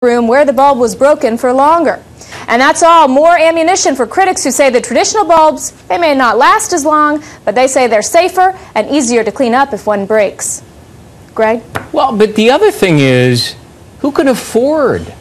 room where the bulb was broken for longer. And that's all more ammunition for critics who say the traditional bulbs, they may not last as long, but they say they're safer and easier to clean up if one breaks. Greg? Well, but the other thing is, who can afford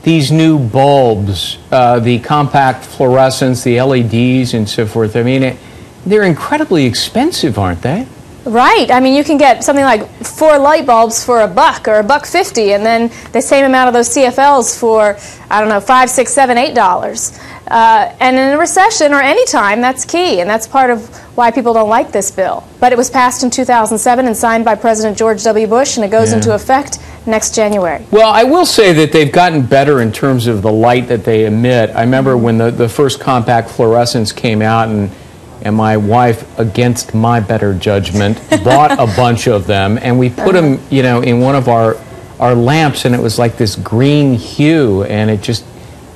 these new bulbs, the compact fluorescents, the LEDs and so forth? I mean, they're incredibly expensive, aren't they? Right. I mean, you can get something like 4 light bulbs for $1 or $1.50, and then the same amount of those CFLs for, I don't know, $5, $6, $7, $8. And in a recession or any time, that's key, and that's part of why people don't like this bill. But it was passed in 2007 and signed by President George W. Bush, and it goes into effect next January. Well, I will say that they've gotten better in terms of the light that they emit. I remember when the first compact fluorescents came out, and my wife, against my better judgment, bought a bunch of them, and we put them, you know, in one of our lamps, and it was like this green hue, and it just,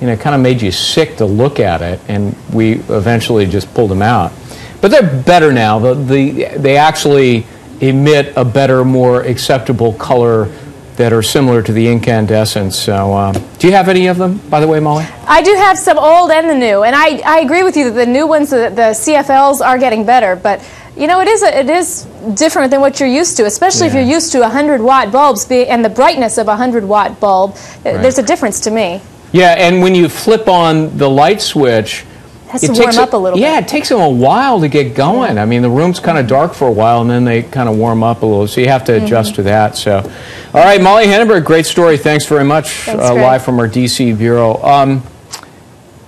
you know, kind of made you sick to look at it, and we eventually just pulled them out. But they're better now. They actually emit a better, more acceptable color that are similar to the incandescents. So, do you have any of them, by the way, Molly? I do have some old and the new, and I agree with you that the new ones, the CFLs, are getting better. But you know, it is different than what you're used to, especially if you're used to 100-watt bulbs and the brightness of a 100-watt bulb. Right. There's a difference to me. Yeah, and when you flip on the light switch, it has to warm up a little bit. Yeah, it takes them a while to get going. I mean, the room's kind of dark for a while, and then they kind of warm up a little, so you have to adjust to that. So, all right, Molly Henneberg, great story. Thanks very much. Thanks, live from our D.C. bureau.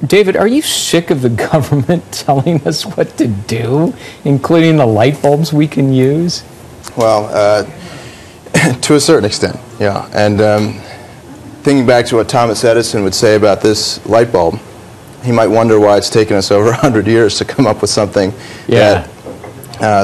David, are you sick of the government telling us what to do, including the light bulbs we can use? Well, to a certain extent, yeah. And thinking back to what Thomas Edison would say about this light bulb, he might wonder why it's taken us over 100 years to come up with something that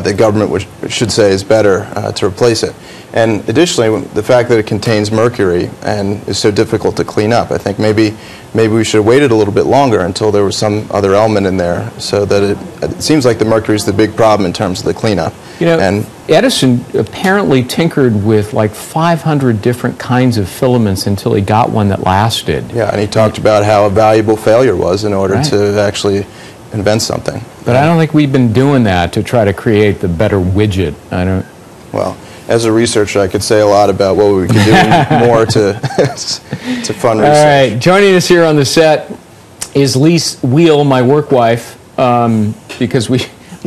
the government should say is better to replace it. And additionally, the fact that it contains mercury and is so difficult to clean up, I think maybe we should have waited a little bit longer until there was some other element in there, so that it seems like the mercury is the big problem in terms of the cleanup. You know, and Edison apparently tinkered with like 500 different kinds of filaments until he got one that lasted. Yeah, and he talked about how a valuable failure was in order to actually invent something. But I don't think we've been doing that to try to create the better widget. I don't. Well, as a researcher, I could say a lot about what we could do more to fund research. All right, joining us here on the set is Lise Wheel, my work wife, because we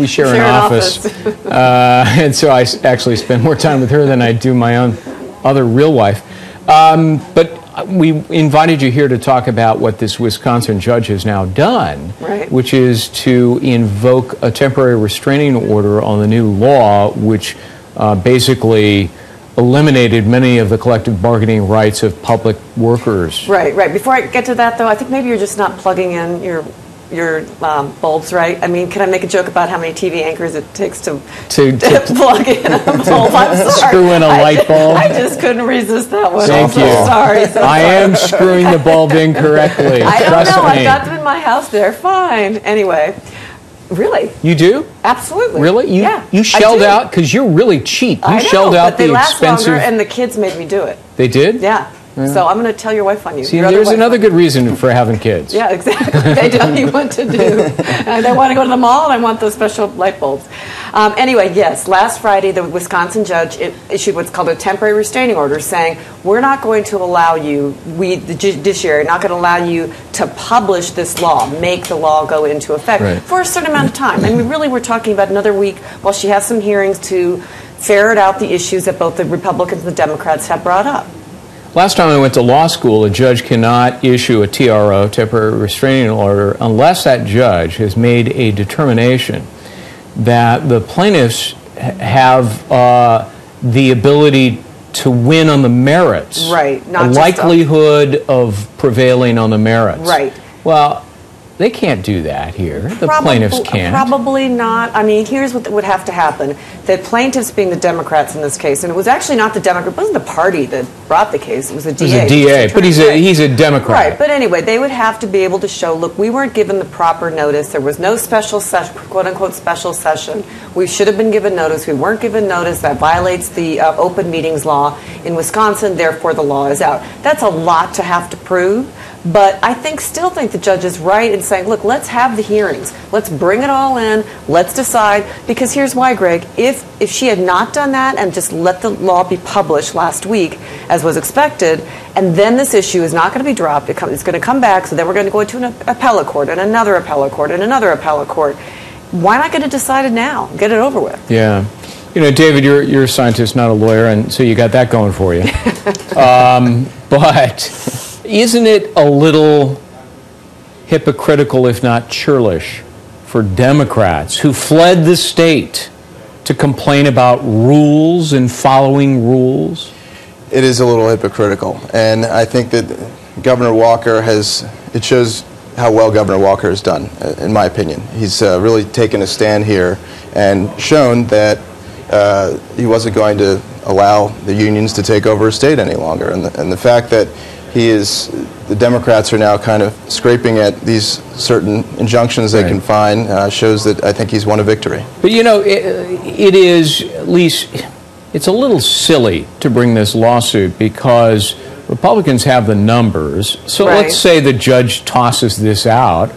share an office. And so I actually spend more time with her than I do my own other real wife. But we invited you here to talk about what this Wisconsin judge has now done, which is to invoke a temporary restraining order on the new law, which basically eliminated many of the collective bargaining rights of public workers. Right. Before I get to that, though, I think maybe you're just not plugging in your bulbs right. I mean, can I make a joke about how many TV anchors it takes to plug in a bulb? I'm sorry. Screw in a light bulb. I just couldn't resist that one. Thank you. Sorry. I am screwing the bulb incorrectly. I don't Trust know. me. I've got them in my house. They're fine. Anyway. Really? You do? Absolutely. Really? You shelled out, because you're really cheap. You shelled out the expensive. But they last longer, and the kids made me do it. They did? Yeah. So I'm going to tell your wife on you. See, there's another good reason for having kids. Yeah, exactly. They tell you what to do. And they want to go to the mall, and I want those special light bulbs. Anyway, yes, last Friday, the Wisconsin judge issued what's called a temporary restraining order, saying, we're not going to allow you, the judiciary, are not going to allow you to publish this law, make the law go into effect for a certain amount of time. And we really were talking about another week while she has some hearings to ferret out the issues that both the Republicans and the Democrats have brought up. Last time I went to law school, a judge cannot issue a TRO, temporary restraining order, unless that judge has made a determination that the plaintiffs have the ability to win on the merits. Right. Not a likelihood of prevailing on the merits. Right. Well, They can't do that here. The plaintiffs can't. Probably not. I mean, here's what would have to happen. The plaintiffs being the Democrats in this case, and it was actually not the Democrat, it wasn't the party that brought the case, it was the DA. It was a DA, but he's a Democrat. Right, but anyway, they would have to be able to show, look, we weren't given the proper notice. There was no special session, quote-unquote special session. We should have been given notice. We weren't given notice. That violates the open meetings law in Wisconsin. Therefore, the law is out. That's a lot to have to prove. But I still think the judge is right in saying, look, let's have the hearings. Let's bring it all in. Let's decide. Because here's why, Greg. If she had not done that and just let the law be published last week, as was expected, and then this issue is not going to be dropped, it's going to come back, so then we're going to go into an appellate court and another appellate court and another appellate court. Why not get it decided now? Get it over with. Yeah. You know, David, you're a scientist, not a lawyer, and so you got that going for you. But isn't it a little hypocritical, if not churlish, for Democrats who fled the state to complain about rules and following rules? It is a little hypocritical, and I think that Governor Walker it shows how well Governor Walker has done, in my opinion. He's really taken a stand here and shown that he wasn't going to allow the unions to take over his state any longer, and the fact that the Democrats are now kind of scraping at these certain injunctions they can find shows that I think he's won a victory. But you know, it is, at least, it's a little silly to bring this lawsuit because Republicans have the numbers. So let's say the judge tosses this out.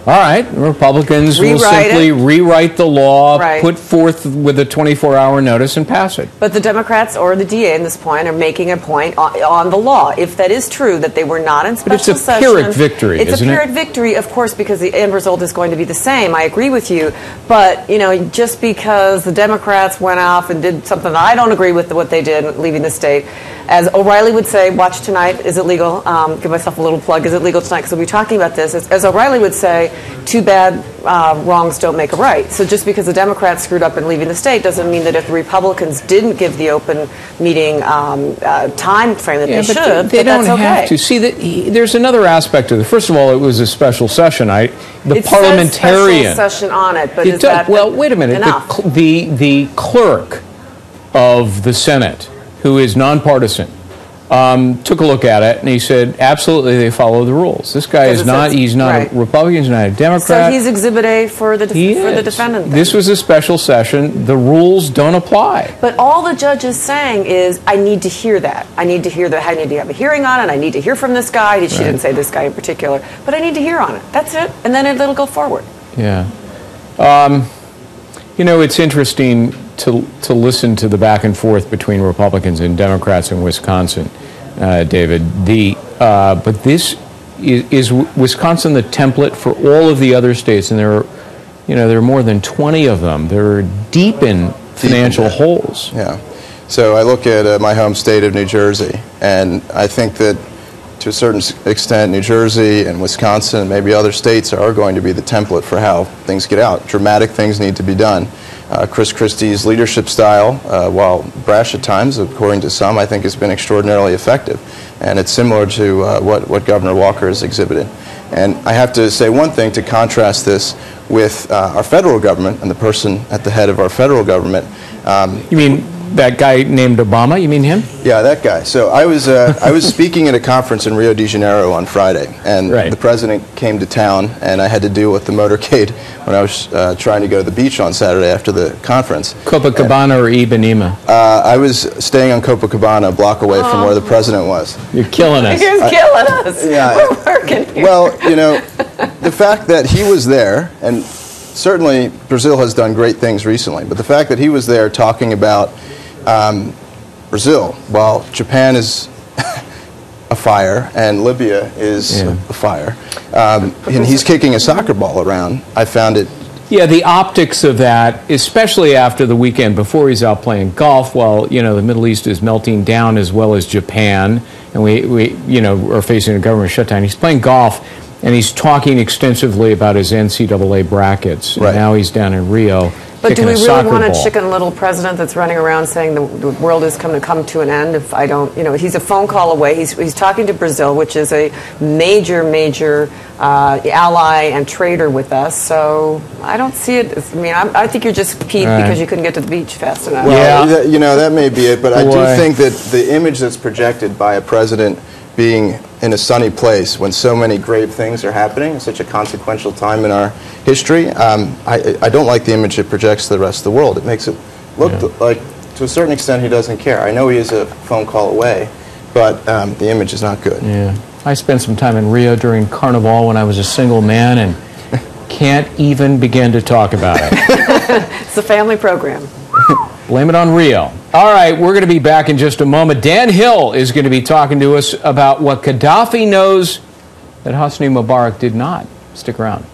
All right, Republicans will simply rewrite the law, put forth with a 24-hour notice, and pass it. But the Democrats or the DA in this point are making a point on the law. If that is true, that they were not in special session. But it's a Pyrrhic victory, isn't it? It's a Pyrrhic victory, of course, because the end result is going to be the same. I agree with you. But, you know, just because the Democrats went off and did something that I don't agree with what they did, leaving the state, as O'Reilly would say, watch tonight, is it legal? Give myself a little plug, is it legal tonight? Because we'll be talking about this. As O'Reilly would say, too bad wrongs don't make a right. So just because the Democrats screwed up in leaving the state doesn't mean that if the Republicans didn't give the open meeting time frame that they should, they don't that's okay. have to. See, there's another aspect of it. First of all, it was a special session. It parliamentarian says special session on it, but is that well, wait a minute. Enough? The clerk of the Senate, who is nonpartisan, took a look at it and he said, absolutely, they follow the rules. This guy is not, he's not a Republican, he's not a Democrat. So he's Exhibit A for the defendant. Then. This was a special session. The rules don't apply. But all the judge is saying is, I need to hear that. I need to hear that. I need to have a hearing on it. I need to hear from this guy. She didn't say this guy in particular. But I need to hear on it. That's it. And then it'll go forward. Yeah. You know, it's interesting to listen to the back and forth between Republicans and Democrats in Wisconsin, David. But this is Wisconsin the template for all of the other states, and there are more than 20 of them. They're deep in financial holes. Yeah. So I look at my home state of New Jersey, and I think that to a certain extent, New Jersey and Wisconsin and maybe other states are going to be the template for how things get out. Dramatic things need to be done. Chris Christie's leadership style, while brash at times, according to some, I think has been extraordinarily effective. And it's similar to what Governor Walker has exhibited. And I have to say one thing to contrast this with our federal government and the person at the head of our federal government. You mean that guy named Obama? You mean him? Yeah, that guy. So I was speaking at a conference in Rio de Janeiro on Friday, and the president came to town, and I had to deal with the motorcade when I was trying to go to the beach on Saturday after the conference. Copacabana or Ipanema? I was staying on Copacabana, a block away from where the president was. You're killing us. You're killing us. Yeah. We're working here. Well, you know, the fact that he was there, and certainly Brazil has done great things recently, but the fact that he was there talking about Brazil, while Japan is afire and Libya is afire, and he's kicking a soccer ball around, I found it. Yeah, the optics of that, especially after the weekend before he's out playing golf, while the Middle East is melting down as well as Japan, and we are facing a government shutdown. He's playing golf, and he's talking extensively about his NCAA brackets. And now he's down in Rio. But do kicking we a really soccer want a ball. chicken little president that's running around saying the world is going to come to an end if I don't, he's a phone call away. He's talking to Brazil, which is a major ally and trader with us. So I don't see it. I think you're just peeved because you couldn't get to the beach fast enough. Well, that may be it, but I do Boy. think that the image that's projected by a president being in a sunny place when so many grave things are happening, such a consequential time in our history, I don't like the image it projects to the rest of the world. It makes it look like, to a certain extent, he doesn't care. I know he is a phone call away, but the image is not good. Yeah. I spent some time in Rio during Carnival when I was a single man and can't even begin to talk about it. It's a family program. Blame it on Rio. All right, we're going to be back in just a moment. Dan Hill is going to be talking to us about what Gaddafi knows that Hosni Mubarak did not. Stick around.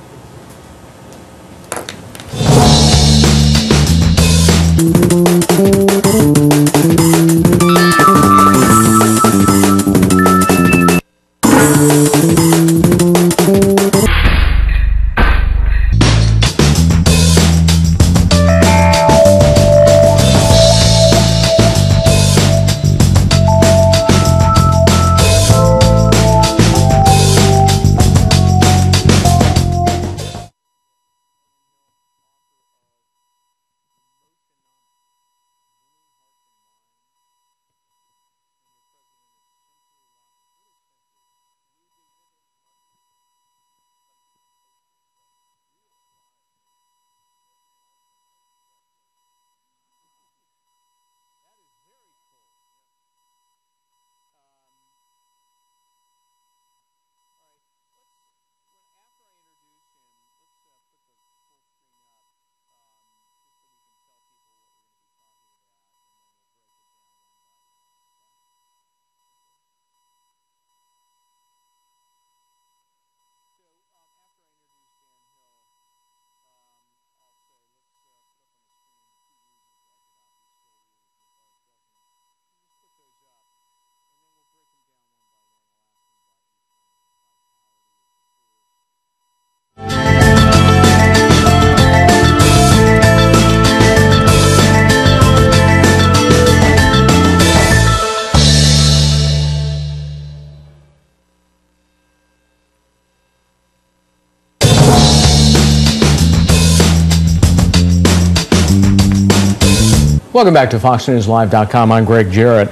Welcome back to FoxNewsLive.com. I'm Greg Jarrett.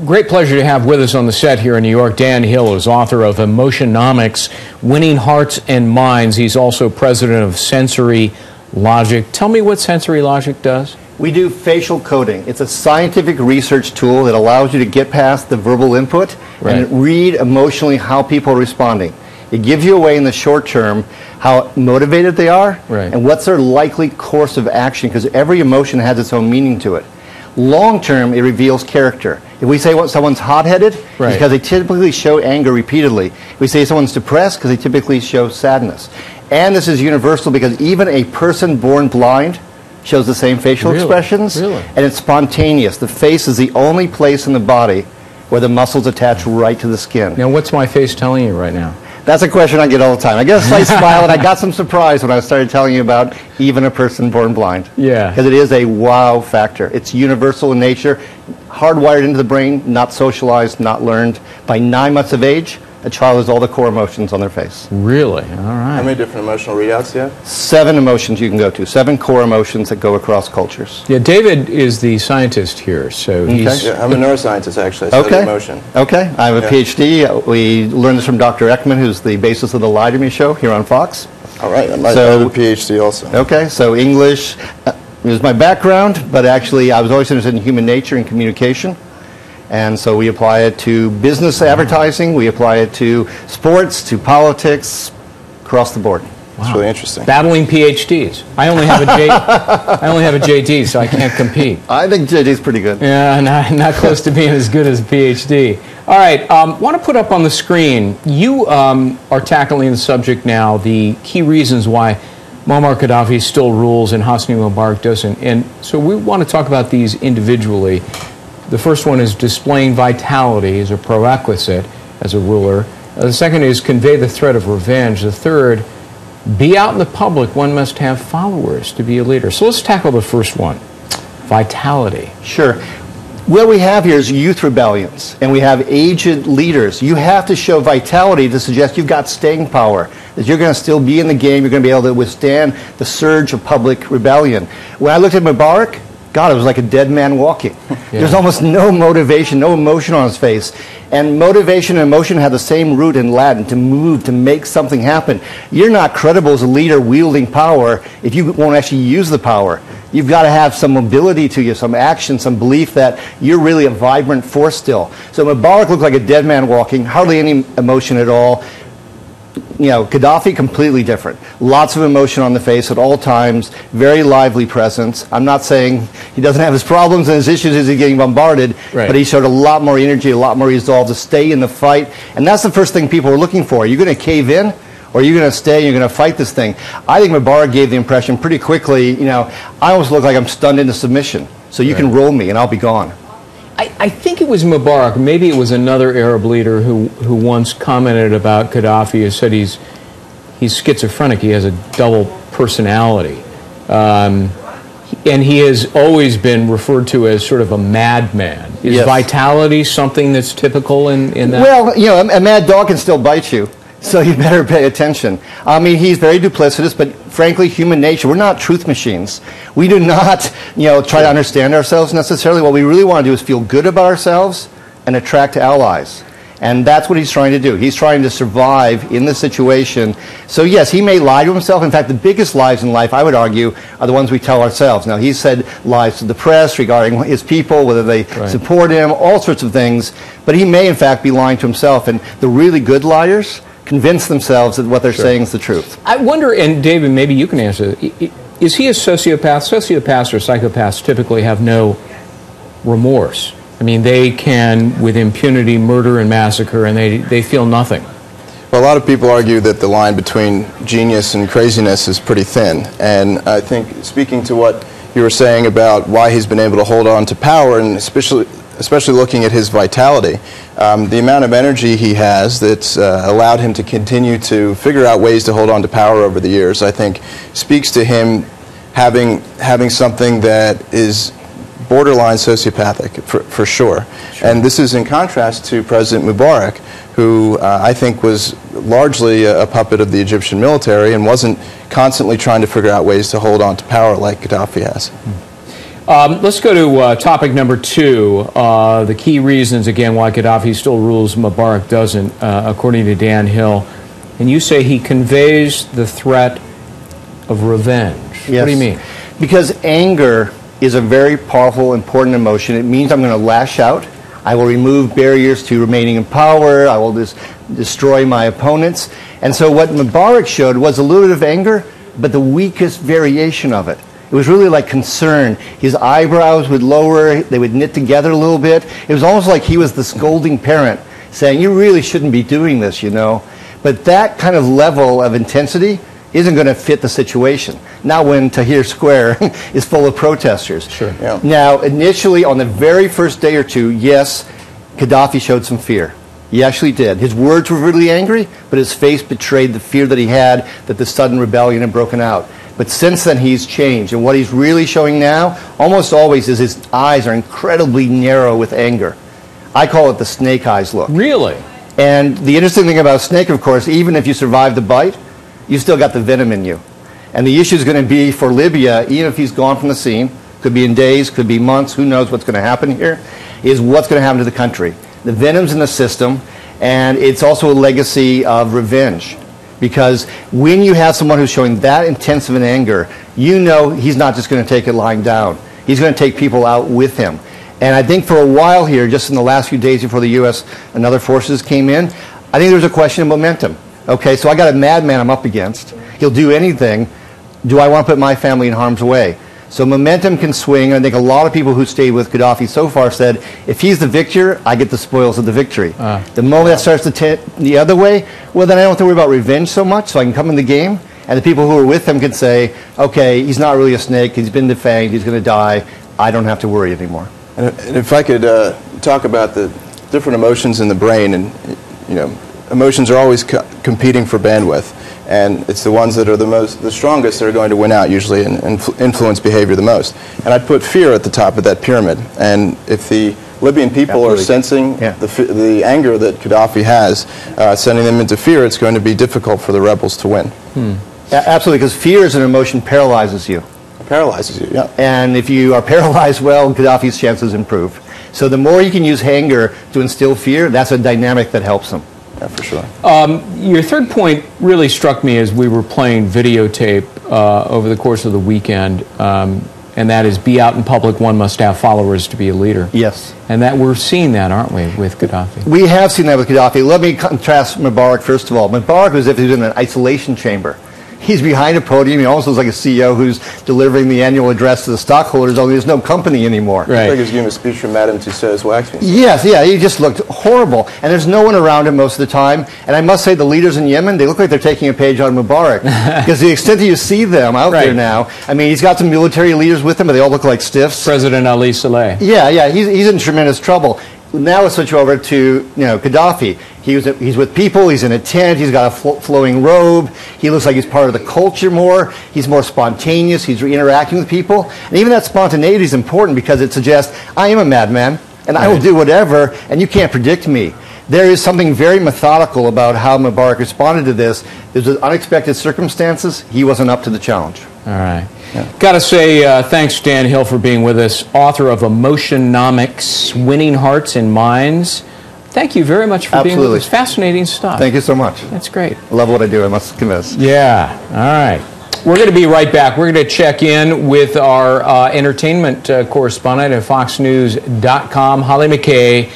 Great pleasure to have with us on the set here in New York Dan Hill, who's author of Emotionomics, Winning Hearts and Minds. He's also president of Sensory Logic. Tell me what Sensory Logic does. We do facial coding. It's a scientific research tool that allows you to get past the verbal input and read emotionally how people are responding. It gives you a way in the short term how motivated they are and what's their likely course of action, because every emotion has its own meaning to it. Long term, it reveals character. If we say someone's hot-headed, it's because they typically show anger repeatedly. If we say someone's depressed, because they typically show sadness. And this is universal because even a person born blind shows the same facial expressions, and it's spontaneous. The face is the only place in the body where the muscles attach right to the skin. Now, what's my face telling you right now? That's a question I get all the time. I get a slight smile, and I got some surprise when I started telling you about even a person born blind. Yeah. Because it is a wow factor. It's universal in nature, hardwired into the brain, not socialized, not learned. By 9 months of age, a child has all the core emotions on their face. Really? All right. How many different emotional readouts do you have? 7 emotions you can go to, 7 core emotions that go across cultures. Yeah, David is the scientist here, so he's... Yeah, I'm a neuroscientist, actually. I study emotion. Okay, I have a PhD. We learned this from Dr. Ekman, who's the basis of the Lie to Me show here on Fox. All right, I have a PhD also. Okay, so English is my background, but actually I was always interested in human nature and communication. And so we apply it to business advertising, we apply it to sports, to politics, across the board. It's really interesting. Battling PhDs. I only have a JD, so I can't compete. I think JD's pretty good. Yeah, not close to being as good as a PhD. All right, want to put up on the screen, you are tackling the subject now, the key reasons why Muammar Gaddafi still rules and Hosni Mubarak doesn't. And so we want to talk about these individually. The first one is displaying vitality as a prerequisite as a ruler. The second is convey the threat of revenge. The third, be out in the public, one must have followers to be a leader. So let's tackle the first one, vitality. Sure. What we have here is youth rebellions, and we have aged leaders. You have to show vitality to suggest you've got staying power, that you're going to still be in the game, you're going to be able to withstand the surge of public rebellion. When I looked at Mubarak, God, it was like a dead man walking. Yeah. There's almost no motivation, no emotion on his face. And motivation and emotion have the same root in Latin, to move, to make something happen. You're not credible as a leader wielding power if you won't actually use the power. You've got to have some mobility to you, some action, some belief that you're really a vibrant force still. So Mubarak looked like a dead man walking, hardly any emotion at all. You know, Gaddafi, completely different. Lots of emotion on the face at all times, very lively presence. I'm not saying he doesn't have his problems and his issues as he's getting bombarded, but he showed a lot more energy, a lot more resolve to stay in the fight. And that's the first thing people are looking for. Are you going to cave in? Or are you going to stay and you're going to fight this thing? I think Mubarak gave the impression pretty quickly, you know, I almost look like I'm stunned into submission. So you can roll me and I'll be gone. I think it was Mubarak, maybe it was another Arab leader who once commented about Gaddafi, who said he's schizophrenic, he has a double personality. And he has always been referred to as sort of a madman. Is vitality something that's typical in that? Well, you know, a mad dog can still bite you. So you better pay attention. I mean, he's very duplicitous, but frankly, human nature, we're not truth machines. We do not, you know, try to understand ourselves necessarily. What we really want to do is feel good about ourselves and attract allies. And that's what he's trying to do. He's trying to survive in this situation. So yes, he may lie to himself. In fact, the biggest lies in life, I would argue, are the ones we tell ourselves. Now, he said lies to the press regarding his people, whether they support him, all sorts of things. But he may, in fact, be lying to himself. And the really good liars convince themselves that what they're saying is the truth. I wonder, and David, maybe you can answer, is he a sociopath? Sociopaths or psychopaths typically have no remorse. I mean, they can, with impunity, murder and massacre, and they feel nothing. Well, a lot of people argue that the line between genius and craziness is pretty thin. And I think, speaking to what you were saying about why he's been able to hold on to power, and especially looking at his vitality, the amount of energy he has that's allowed him to continue to figure out ways to hold on to power over the years, I think speaks to him having something that is borderline sociopathic, for sure. And this is in contrast to President Mubarak, who I think was largely a puppet of the Egyptian military and wasn't constantly trying to figure out ways to hold on to power like Gaddafi has. Let's go to topic number 2, the key reasons, again, why Gaddafi still rules, Mubarak doesn't, according to Dan Hill. And you say he conveys the threat of revenge. Yes. What do you mean? Because anger is a very powerful, important emotion. It means I'm going to lash out. I will remove barriers to remaining in power. I will destroy my opponents. And so what Mubarak showed was a little bit of anger, but the weakest variation of it. It was really like concern. His eyebrows would lower, they would knit together a little bit. It was almost like he was the scolding parent saying, you really shouldn't be doing this, you know. But that kind of level of intensity isn't going to fit the situation. Not when Tahrir Square is full of protesters. Sure. Yeah. Now, initially, on the very first day or two, yes, Gaddafi showed some fear. He actually did. His words were really angry, but his face betrayed the fear that he had that the sudden rebellion had broken out. But since then, he's changed. And what he's really showing now, almost always, is his eyes are incredibly narrow with anger. I call it the snake eyes look. Really? And the interesting thing about snake, of course, even if you survive the bite, you still got the venom in you. And the issue is going to be for Libya, even if he's gone from the scene, could be in days, could be months, who knows what's going to happen here, is what's going to happen to the country. The venom's in the system, and it's also a legacy of revenge. Because when you have someone who's showing that intense of an anger, you know he's not just going to take it lying down. He's going to take people out with him. And I think for a while here, just in the last few days before the U.S. and other forces came in, I think there's a question of momentum. Okay, so I got a madman I'm up against. He'll do anything. Do I want to put my family in harm's way? So momentum can swing. I think a lot of people who stayed with Gaddafi so far said, if he's the victor, I get the spoils of the victory. The moment that starts to tip the other way, well, then I don't have to worry about revenge so much, so I can come in the game, and the people who are with him can say, okay, he's not really a snake, he's been defanged, he's going to die, I don't have to worry anymore. And if I could talk about the different emotions in the brain, and you know, emotions are always competing for bandwidth, and it's the ones that are the strongest that are going to win out usually and influence behavior the most. And I'd put fear at the top of that pyramid. And if the Libyan people are sensing the anger that Gaddafi has, sending them into fear, it's going to be difficult for the rebels to win. Absolutely, because fear as an emotion paralyzes you. Paralyzes you, yeah. And if you are paralyzed, well, Gaddafi's chances improve. So the more you can use anger to instill fear, that's a dynamic that helps them. Yeah, for sure. Your third point really struck me as we were playing videotape over the course of the weekend, and that is, be out in public, one must have followers to be a leader. Yes. And that we're seeing that, aren't we, with Gaddafi? We have seen that with Gaddafi. Let me contrast Mubarak first of all. Mubarak was as if he was in an isolation chamber. He's behind a podium. He almost looks like a CEO who's delivering the annual address to the stockholders, only there's no company anymore. Right. It's like he was giving a speech from Madame Tussauds wax museum. Yes, yeah, he just looked horrible. And there's no one around him most of the time. And I must say, the leaders in Yemen, they look like they're taking a page on Mubarak. Because the extent that you see them out there now, I mean, he's got some military leaders with him, but they all look like stiffs. President Ali Saleh. Yeah, he's in tremendous trouble. Now let's switch over to Gaddafi. He's with people. He's in a tent. He's got a flowing robe. He looks like he's part of the culture more. He's more spontaneous. He's interacting with people, and even that spontaneity is important because it suggests I am a madman and I will do whatever, and you can't predict me. There is something very methodical about how Mubarak responded to this. There's unexpected circumstances. He wasn't up to the challenge. All right. Yeah. Got to say thanks, Dan Hill, for being with us, author of Emotionomics, Winning Hearts and Minds. Thank you very much for being with us. Fascinating stuff. Thank you so much. That's great. I love what I do, I must confess. Yeah. All right. We're going to be right back. We're going to check in with our entertainment correspondent at FoxNews.com, Holly McKay.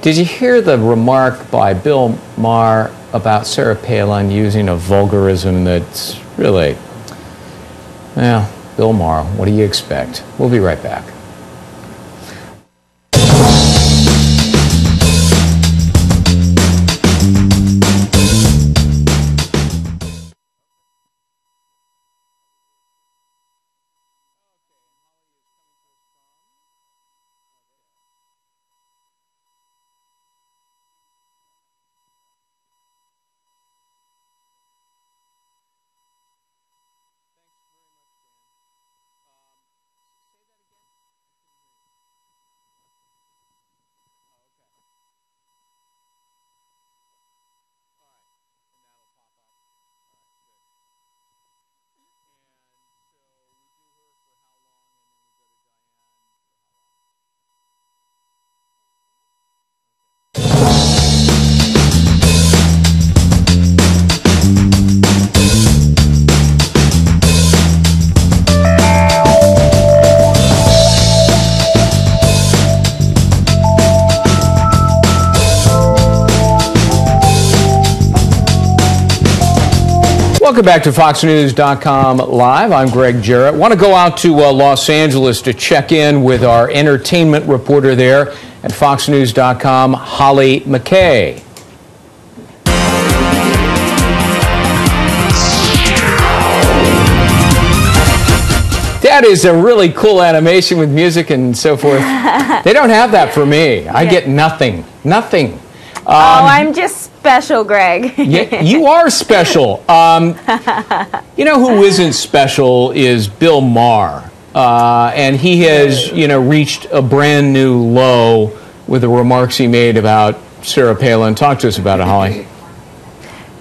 Did you hear the remark by Bill Maher about Sarah Palin using a vulgarism that's really, well, Bill Maher, what do you expect? We'll be right back. Welcome back to FoxNews.com Live. I'm Greg Jarrett. Want to go out to Los Angeles to check in with our entertainment reporter there at FoxNews.com, Holly McKay. That is a really cool animation with music and so forth. They don't have that for me. I get nothing. Nothing. I'm just special, Greg. Yeah, you are special. You know who isn't special is Bill Maher. And he has, reached a brand new low with the remarks he made about Sarah Palin. Talk to us about it, Holly.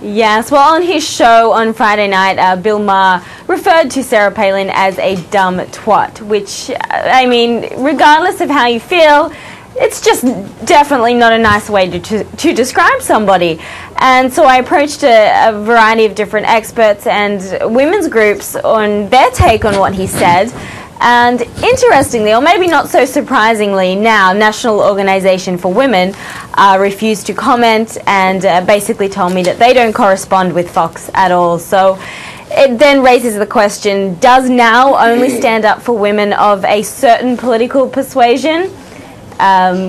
Yes, well, on his show on Friday night, Bill Maher referred to Sarah Palin as a dumb twat, which, I mean, regardless of how you feel, it's just definitely not a nice way to describe somebody. And so I approached a variety of different experts and women's groups on their take on what he said. And interestingly, or maybe not so surprisingly now, National Organization for Women refused to comment and basically told me that they don't correspond with Fox at all. So it then raises the question, does Now only stand up for women of a certain political persuasion?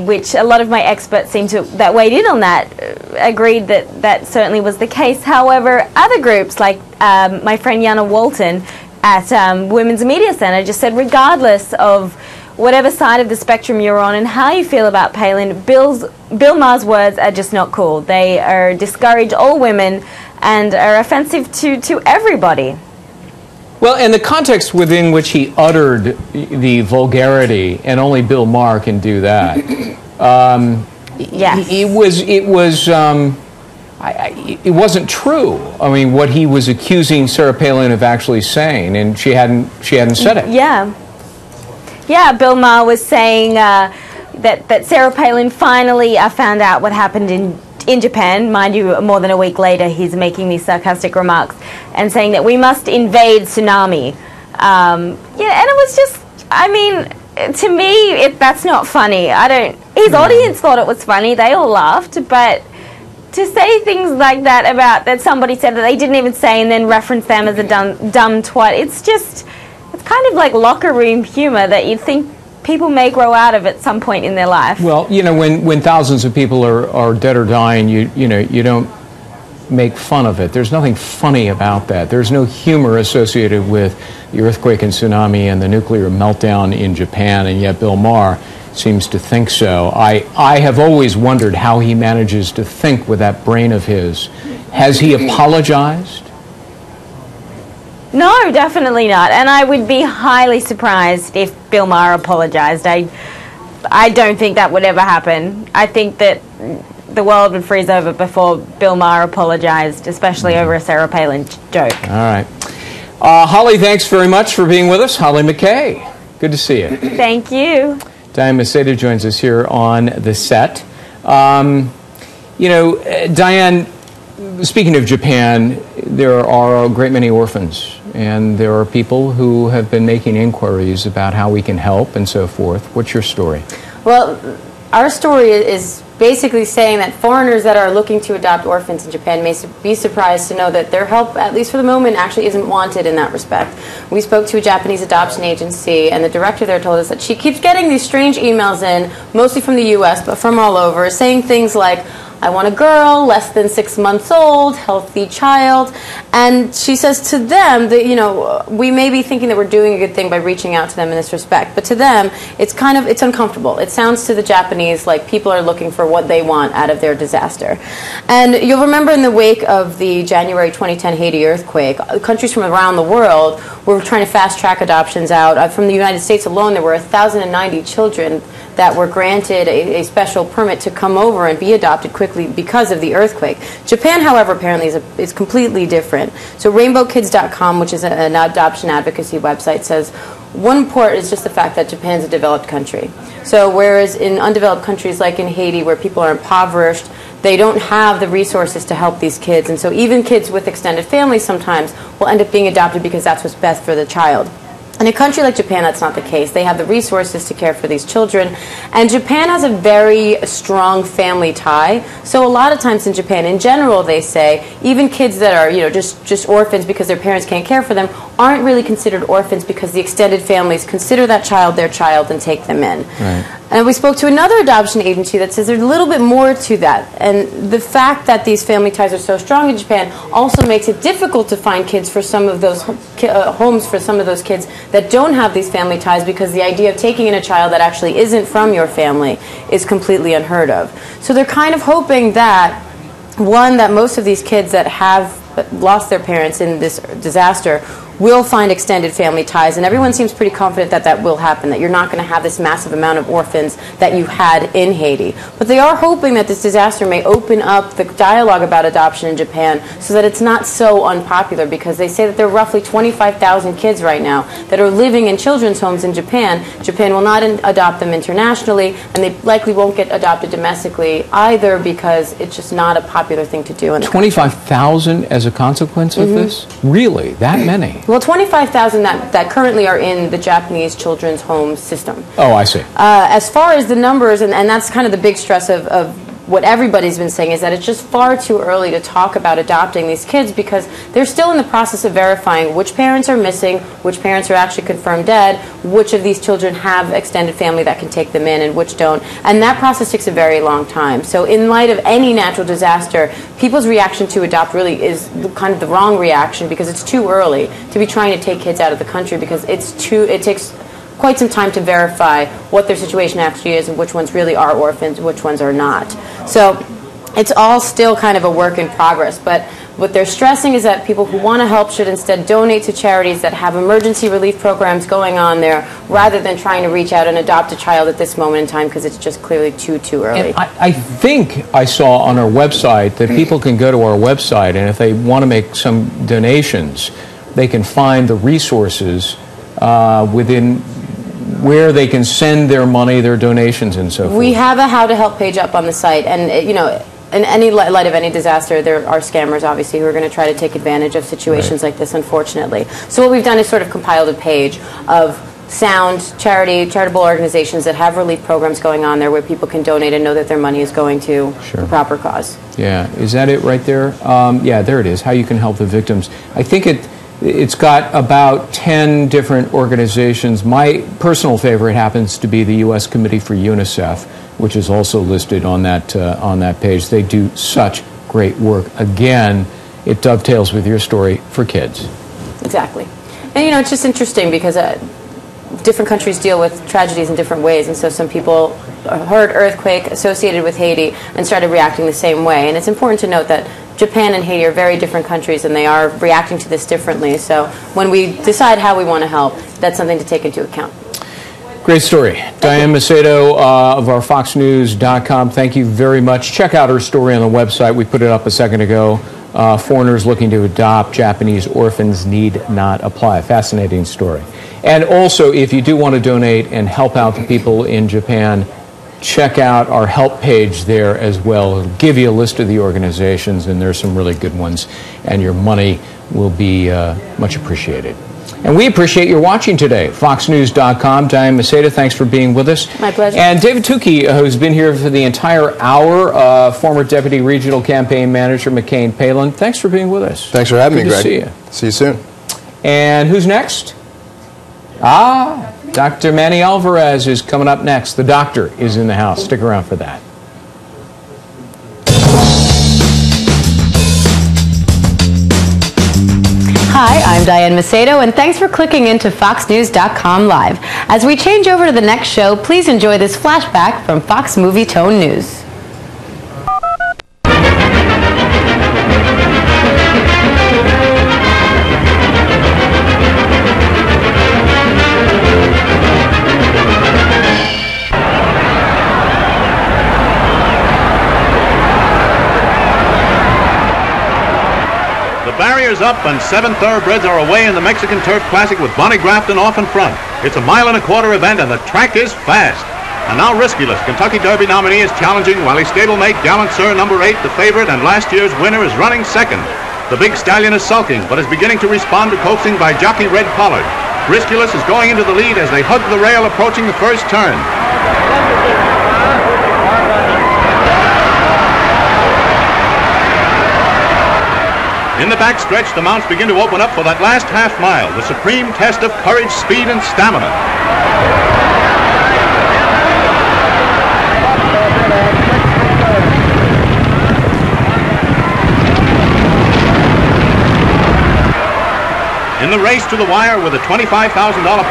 Which a lot of my experts that weighed in on that agreed that that certainly was the case. However, other groups like my friend Yana Walton at Women's Media Center just said regardless of whatever side of the spectrum you're on and how you feel about Palin, Bill Maher's words are just not cool. They are discourage all women and are offensive to everybody. Well, and the context within which he uttered the vulgarity, and only Bill Maher can do that. Yes. It wasn't true. I mean, what he was accusing Sarah Palin of actually saying, and she hadn't said it. Yeah. Yeah, Bill Maher was saying that Sarah Palin finally found out what happened in Japan. Mind you, more than a week later, he's making these sarcastic remarks and saying that we must invade tsunami. Yeah, and it was just, I mean, to me, that's not funny. His audience thought it was funny. They all laughed, but to say things like that about that somebody said that they didn't even say and then reference them as a dumb twat, it's kind of like locker room humor that you'd think people may grow out of at some point in their life. Well, you know, when thousands of people are dead or dying, you don't make fun of it. There's nothing funny about that. There's no humor associated with the earthquake and tsunami and the nuclear meltdown in Japan, and yet Bill Maher seems to think so. I have always wondered how he manages to think with that brain of his. Has he apologized? No, definitely not. And I would be highly surprised if Bill Maher apologized. I don't think that would ever happen. I think that the world would freeze over before Bill Maher apologized, especially over a Sarah Palin joke. All right. Holly, thanks very much for being with us. Holly McKay, good to see you. Thank you. Diane Maceda joins us here on the set. Diane, speaking of Japan, there are a great many orphans, and there are people who have been making inquiries about how we can help and so forth. What's your story? Well, our story is basically saying that foreigners that are looking to adopt orphans in Japan may be surprised to know that their help, at least for the moment, actually isn't wanted in that respect. We spoke to a Japanese adoption agency, and the director there told us that she keeps getting these strange emails in, mostly from the U.S., but from all over, saying things like, I want a girl, less than 6 months old, healthy child. And she says to them that, we may be thinking that we're doing a good thing by reaching out to them in this respect, but to them, it's uncomfortable. It sounds to the Japanese like people are looking for what they want out of their disaster. And you'll remember in the wake of the January 2010 Haiti earthquake, countries from around the world were trying to fast-track adoptions out. From the United States alone, there were 1,090 children that were granted a special permit to come over and be adopted quickly because of the earthquake. Japan, however, apparently is completely different. So RainbowKids.com, which is an adoption advocacy website, says one part is just the fact that Japan's a developed country. So whereas in undeveloped countries like in Haiti, where people are impoverished, they don't have the resources to help these kids. And so even kids with extended families sometimes will end up being adopted because that's what's best for the child. In a country like Japan, that's not the case. They have the resources to care for these children. And Japan has a very strong family tie. So a lot of times in Japan, in general, they say, even kids that are, just orphans because their parents can't care for them aren't really considered orphans because the extended families consider that child their child and take them in. Right. And we spoke to another adoption agency that says there's a little bit more to that. And the fact that these family ties are so strong in Japan also makes it difficult to find kids for some of those homes for some of those kids that don't have these family ties, because the idea of taking in a child that actually isn't from your family is completely unheard of. So they're kind of hoping that, one, that most of these kids that have lost their parents in this disaster will find extended family ties, and everyone seems pretty confident that that will happen, that you're not going to have this massive amount of orphans that you had in Haiti. But they are hoping that this disaster may open up the dialogue about adoption in Japan so that it's not so unpopular, because they say that there are roughly 25,000 kids right now that are living in children's homes in Japan. Japan will not adopt them internationally, and they likely won't get adopted domestically either, because it's just not a popular thing to do in the 25,000 as a consequence of this? Really? That many? Well, 25,000 that currently are in the Japanese children's home system. Oh, I see. As far as the numbers, and that's kind of the big stress of what everybody's been saying, is that it's just far too early to talk about adopting these kids, because they're still in the process of verifying which parents are missing, which parents are actually confirmed dead, which of these children have extended family that can take them in and which don't. And that process takes a very long time. So in light of any natural disaster, people's reaction to adopt really is kind of the wrong reaction, because it's too early to be trying to take kids out of the country, because it takes quite some time to verify what their situation actually is and which ones really are orphans and which ones are not. So it's all still kind of a work in progress, but what they're stressing is that people who want to help should instead donate to charities that have emergency relief programs going on there, rather than trying to reach out and adopt a child at this moment in time, because it's just clearly too early. And I think I saw on our website that people can go to our website, and if they want to make some donations, they can find the resources within where they can send their money, their donations, and so forth. We have a How to Help page up on the site, and you know, in any light of any disaster, there are scammers, obviously, who are going to try to take advantage of situations like this, unfortunately. So what we've done is sort of compiled a page of sound charitable organizations that have relief programs going on there where people can donate and know that their money is going to the proper cause. Yeah, is that it right there? Yeah, there it is, how you can help the victims. I think it's got about 10 different organizations. My personal favorite happens to be the U.S. Committee for UNICEF, which is also listed on that page. They do such great work. Again, it dovetails with your story for kids. Exactly. And you know, it's just interesting because different countries deal with tragedies in different ways, and so some people heard earthquake associated with Haiti and started reacting the same way. And it's important to note that Japan and Haiti are very different countries, and they are reacting to this differently. So when we decide how we want to help, that's something to take into account. Great story. Diane Macedo of our FoxNews.com. Thank you very much. Check out her story on the website. We put it up a second ago. Foreigners looking to adopt Japanese orphans need not apply. Fascinating story. And also, if you do want to donate and help out the people in Japan, check out our help page there as well. It'll give you a list of the organizations, and there's some really good ones, and your money will be much appreciated. And we appreciate your watching today. FoxNews.com. Diane Macedo, thanks for being with us. My pleasure. And David Tukey, who's been here for the entire hour, former Deputy Regional Campaign Manager, McCain Palin. Thanks for being with us. Thanks for having me, Greg. Good to see you. See you soon. And who's next? Dr. Manny Alvarez is coming up next. The doctor is in the house. Stick around for that. Hi, I'm Diane Macedo, and thanks for clicking into FoxNews.com Live. As we change over to the next show, please enjoy this flashback from Fox Movie Tone News. Barriers up and 7 thoroughbreds are away in the Mexican Turf Classic with Bonnie Grafton off in front. It's a 1.25-mile event and the track is fast. And now Riskyless, Kentucky Derby nominee, is challenging while his stablemate Gallant Sir, number 8, the favorite and last year's winner, is running second. The big stallion is sulking but is beginning to respond to coaxing by jockey Red Pollard. Riskyless is going into the lead as they hug the rail approaching the first turn. In the backstretch, the mounts begin to open up for that last half mile, the supreme test of courage, speed, and stamina. In the race to the wire with a $25,000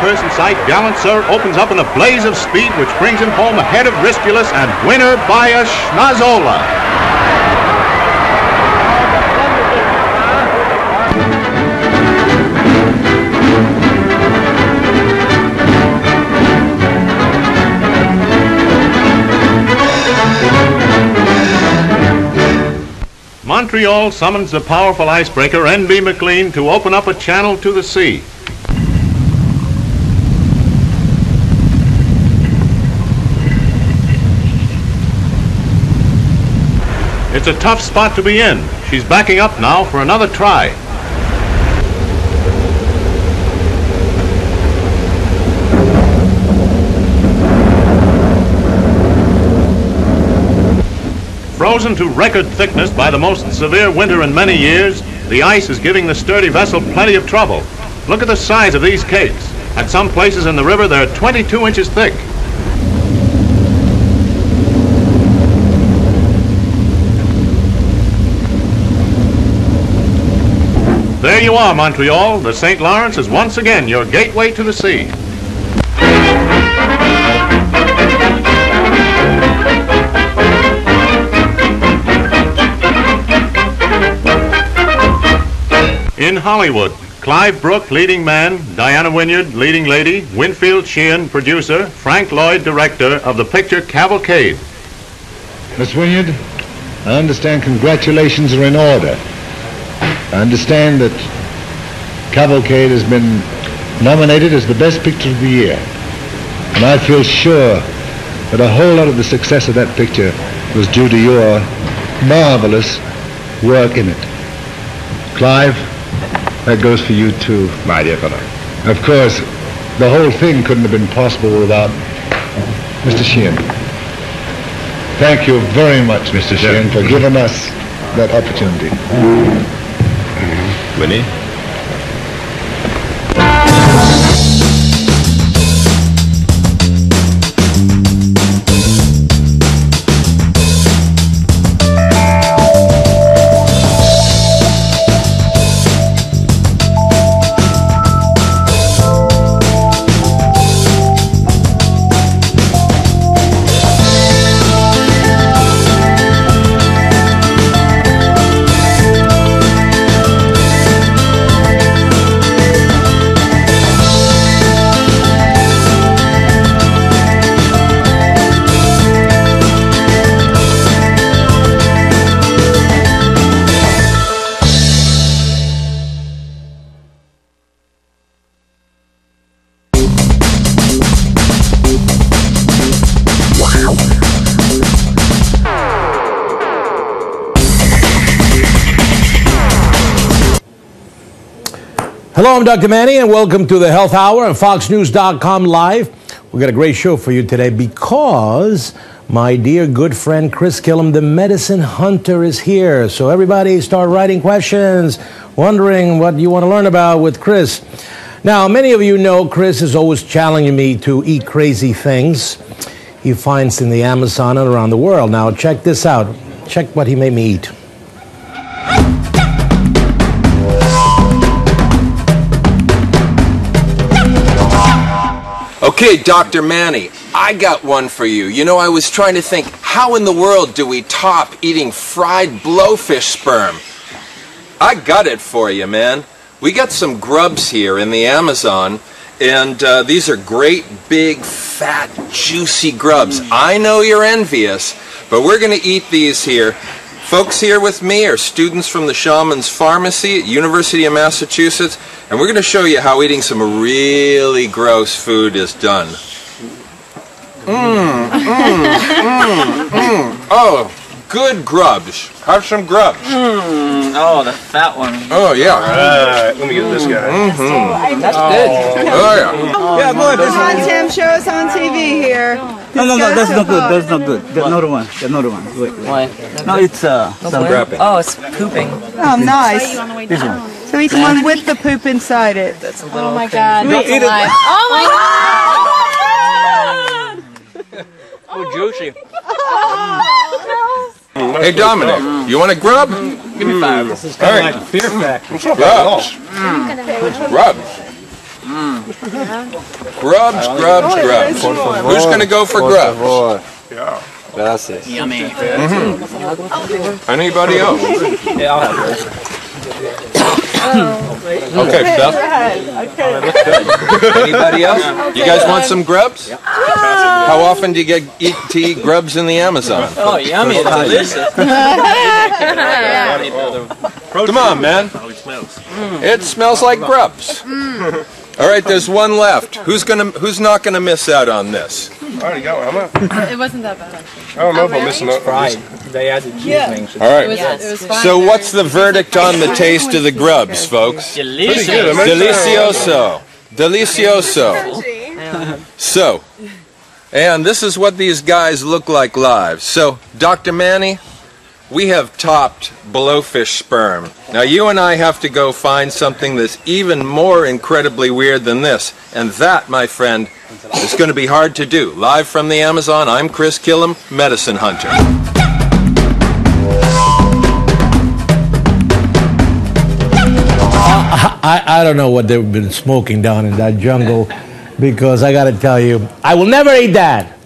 purse in sight, Gallant Sir opens up in a blaze of speed, which brings him home ahead of Riskyless and winner by a schnozola. Montreal summons the powerful icebreaker N.B. McLean to open up a channel to the sea. It's a tough spot to be in. She's backing up now for another try. Frozen to record thickness by the most severe winter in many years, the ice is giving the sturdy vessel plenty of trouble. Look at the size of these cakes. At some places in the river, they're 22 inches thick. There you are, Montreal. The St. Lawrence is once again your gateway to the sea. In Hollywood, Clive Brook, leading man, Diana Wynyard, leading lady, Winfield Sheehan, producer, Frank Lloyd, director of the picture Cavalcade. Miss Wynyard, I understand congratulations are in order. I understand that Cavalcade has been nominated as the best picture of the year. And I feel sure that a whole lot of the success of that picture was due to your marvelous work in it. Clive, that goes for you too, my dear fellow. Of course, the whole thing couldn't have been possible without Mr. Sheehan. Thank you very much, Mr. Sheehan, for giving us that opportunity. Winnie? Hello, I'm Dr. Manny, and welcome to the Health Hour on FoxNews.com Live. We've got a great show for you today because my dear good friend Chris Killam, the medicine hunter, is here. So everybody start writing questions, wondering what you want to learn about with Chris. Now, many of you know Chris is always challenging me to eat crazy things he finds in the Amazon and around the world. Now, check this out. Check what he made me eat. Okay, Dr. Manny, I got one for you. You know, I was trying to think, how in the world do we top eating fried blowfish sperm? I got it for you, man. We got some grubs here in the Amazon, and these are great, big, fat, juicy grubs. I know you're envious, but we're going to eat these here. Folks here with me are students from the Shaman's Pharmacy at University of Massachusetts, and we're going to show you how eating some really gross food is done. Oh, good grubs. Have some grubs. Oh, the fat one. Oh, yeah. All right, let me get this guy. That's good. Oh, yeah. Yeah, boy, Come on, Tim, show us on TV here. No, that's not good. That's not good. That's not one. That's not one. Wait. Why? No, it's some grabbing. Oh, it's pooping. Oh, nice. This one. So eat the one with the poop inside it. That's a little. Oh my God. That's alive. Oh my God! Oh, juicy. Hey, Dominic, you want a grub? Give me 5. This is kind of like Fear Factor. Grubs. Grubs. Grubs. Who's going to go for grubs? Yeah. Gracias. Yummy. Anybody else? Yeah, I'll have yours. Okay, Beth. Anybody else? You guys want some grubs? How often do you get to eat grubs in the Amazon? Oh, yummy. Delicious. Come on, man. It smells like grubs. All right, there's one left. Who's not gonna miss out on this? I already got one. It wasn't that bad. I don't know if I'm missing out. Fried. They added cheese wings. All right. It was fine. So what's the verdict on the taste of the grubs, folks? Delicious. Delicioso. Delicioso. So, and this is what these guys look like live. So, Dr. Manny, we have topped blowfish sperm. Now you and I have to go find something that's even more incredibly weird than this. And that, my friend, is going to be hard to do. Live from the Amazon, I'm Chris Killam, Medicine Hunter. I don't know what they've been smoking down in that jungle, because I got to tell you, I will never eat that.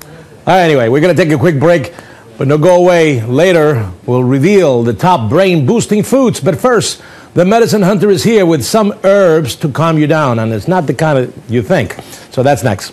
All right, anyway, we're going to take a quick break, but no, go away. Later, we'll reveal the top brain-boosting foods. But first, The Medicine Hunter is here with some herbs to calm you down, and it's not the kind of you think. So that's next.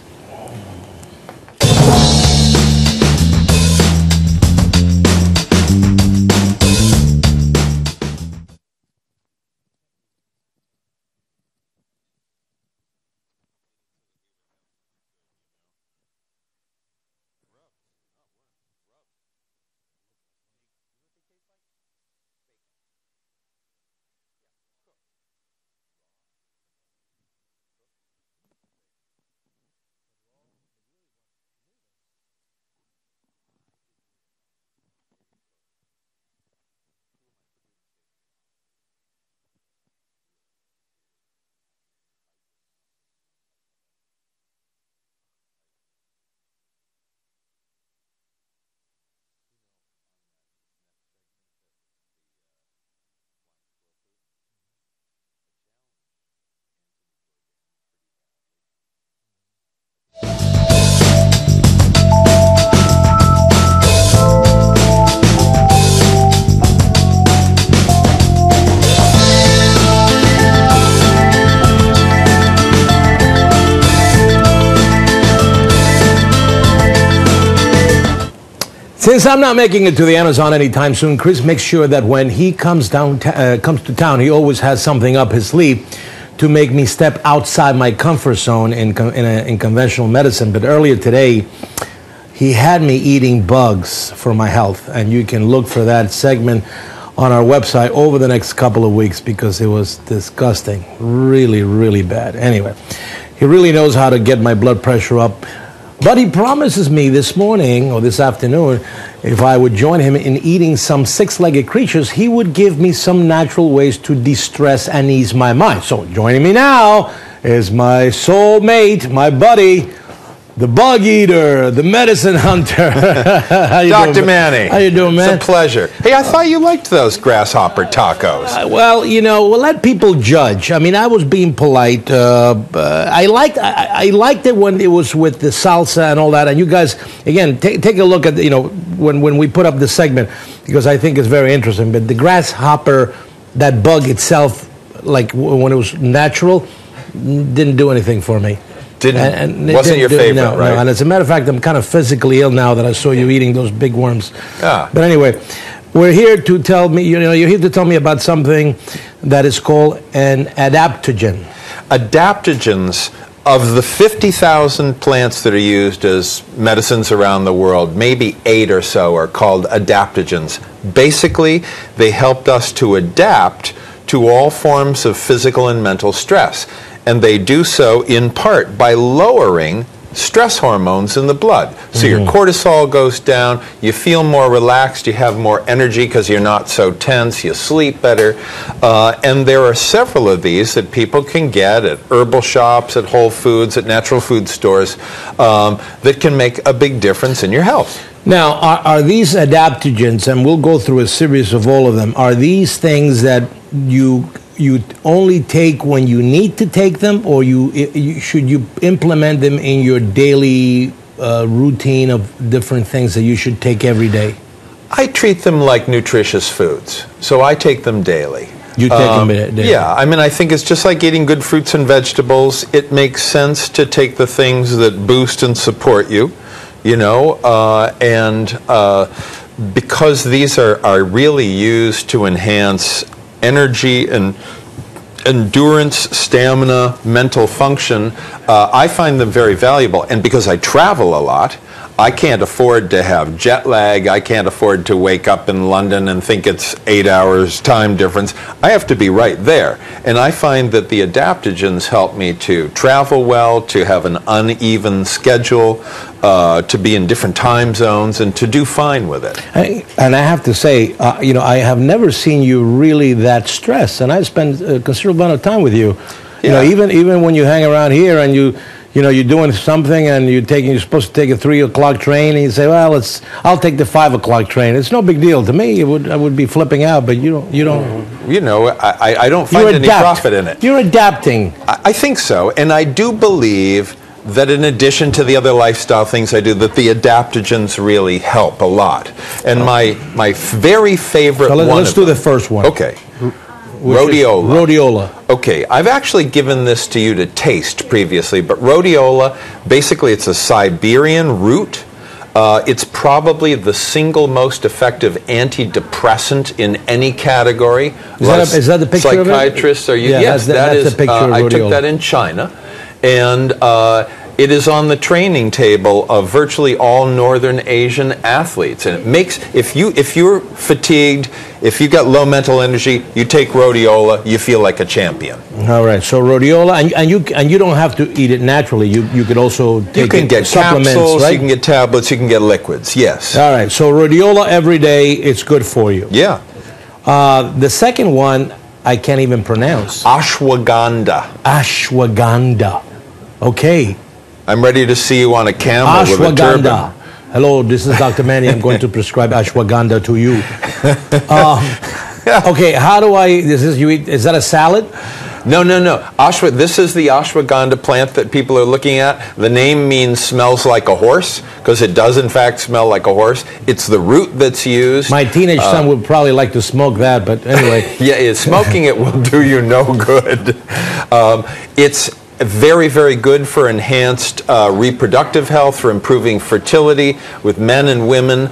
Since I'm not making it to the Amazon anytime soon, Chris makes sure that when he comes to town, he always has something up his sleeve to make me step outside my comfort zone in conventional medicine. But earlier today, he had me eating bugs for my health, and you can look for that segment on our website over the next couple of weeks because it was disgusting, really, really bad. Anyway, he really knows how to get my blood pressure up. But he promises me this morning or this afternoon, if I would join him in eating some six-legged creatures, he would give me some natural ways to de-stress and ease my mind. So joining me now is my soulmate, my buddy, the bug eater, the medicine hunter. Dr. Manny. How you doing, man? It's a pleasure. Hey, I thought you liked those grasshopper tacos. Well, you know, we'll let people judge. I mean, I was being polite. I liked it when it was with the salsa and all that. And you guys, again, take a look at, you know, when we put up the segment, because I think it's very interesting. But the grasshopper, that bug itself, like when it was natural, didn't do anything for me. Wasn't your favorite, right? No, and as a matter of fact, I'm kind of physically ill now that I saw you eating those big worms. Ah. But anyway, we're here to tell me, you know, you're here to tell me about something that is called an adaptogen. Adaptogens, of the 50,000 plants that are used as medicines around the world, maybe 8 or so are called adaptogens. Basically, they helped us to adapt to all forms of physical and mental stress. And they do so in part by lowering stress hormones in the blood. So your cortisol goes down, you feel more relaxed, you have more energy because you're not so tense, you sleep better. And there are several of these that people can get at herbal shops, at Whole Foods, at natural food stores that can make a big difference in your health. Now, are these adaptogens, and we'll go through a series of all of them, are these things that you only take when you need to take them, or should you implement them in your daily routine of different things that you should take every day? I treat them like nutritious foods, so I take them daily. You take them daily? Yeah, I mean, I think it's just like eating good fruits and vegetables. It makes sense to take the things that boost and support you, you know, because these are really used to enhance energy and endurance, stamina, mental function, I find them very valuable. And because I travel a lot, I can't afford to have jet lag. I can't afford to wake up in London and think it's 8 hours time difference. I have to be right there. And I find that the adaptogens help me to travel well, to have an uneven schedule, to be in different time zones, and to do fine with it. And I have to say, you know, I have never seen you really that stressed. And I spend a considerable amount of time with you. You know, even when you hang around here and you know, you're doing something and you're supposed to take a 3 o'clock train, and you say, well, I'll take the 5 o'clock train. It's no big deal to me. I would be flipping out, but you don't. You know, I don't find any profit in it. You're adapting. I think so, and I do believe that in addition to the other lifestyle things I do, that the adaptogens really help a lot. And my very favorite so one. Let's do the first one. Okay. Rhodiola. Rhodiola. Okay, I've actually given this to you to taste previously, but rhodiola, basically it's a Siberian root. It's probably the single most effective antidepressant in any category. Is that the picture of it? Psychiatrists are using. Yeah, Yes, that's the picture of I rhodiola. took that in China, and it is on the training table of virtually all Northern Asian athletes. And it makes, if you're fatigued, if you've got low mental energy, you take rhodiola, you feel like a champion. All right, so rhodiola, and you don't have to eat it naturally. You could also take You can get supplements, capsules, right? you can get tablets, you can get liquids. Yes. All right, so rhodiola every day, it's good for you. Yeah. The second one, I can't even pronounce. Ashwagandha. Ashwagandha. Okay. I'm ready to see you on a camel with a turban. Ashwagandha. Hello, this is Dr. Manny. I'm going to prescribe ashwagandha to you. Okay, how do I? Is that a salad? No. This is the ashwagandha plant that people are looking at. The name means smells like a horse, because it does in fact smell like a horse. It's the root that's used. My teenage son would probably like to smoke that, but anyway. Yeah, smoking it will do you no good. It's very, very good for enhanced reproductive health, for improving fertility with men and women.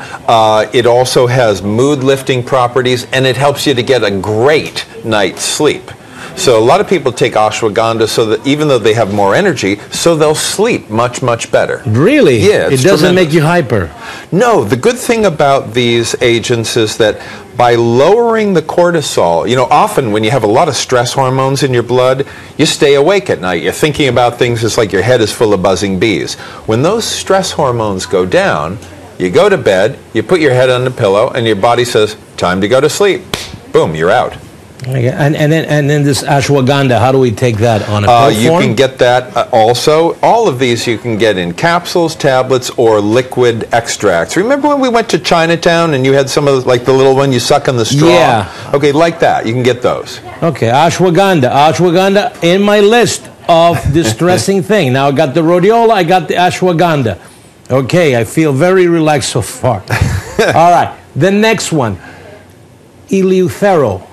It also has mood-lifting properties, and it helps you to get a great night's sleep. So a lot of people take ashwagandha so that even though they have more energy, so they'll sleep much, much better. Really? Yeah, it doesn't make you hyper. No, the good thing about these agents is that by lowering the cortisol, often when you have a lot of stress hormones in your blood, you stay awake at night. You're thinking about things, it's like your head is full of buzzing bees. When those stress hormones go down, you go to bed, you put your head on the pillow, and your body says, time to go to sleep. Boom, you're out. Okay. And then this ashwagandha, how do we take that on a pill You form? can get that also. All of these you can get in capsules, tablets, or liquid extracts. Remember when we went to Chinatown and you had some of like the little one you suck on the straw? Yeah. Okay, like that. You can get those. Okay, ashwagandha. Ashwagandha in my list of distressing thing. Now I got the rhodiola, I got the ashwagandha. Okay, I feel very relaxed so far. All right, the next one, Eleuthero.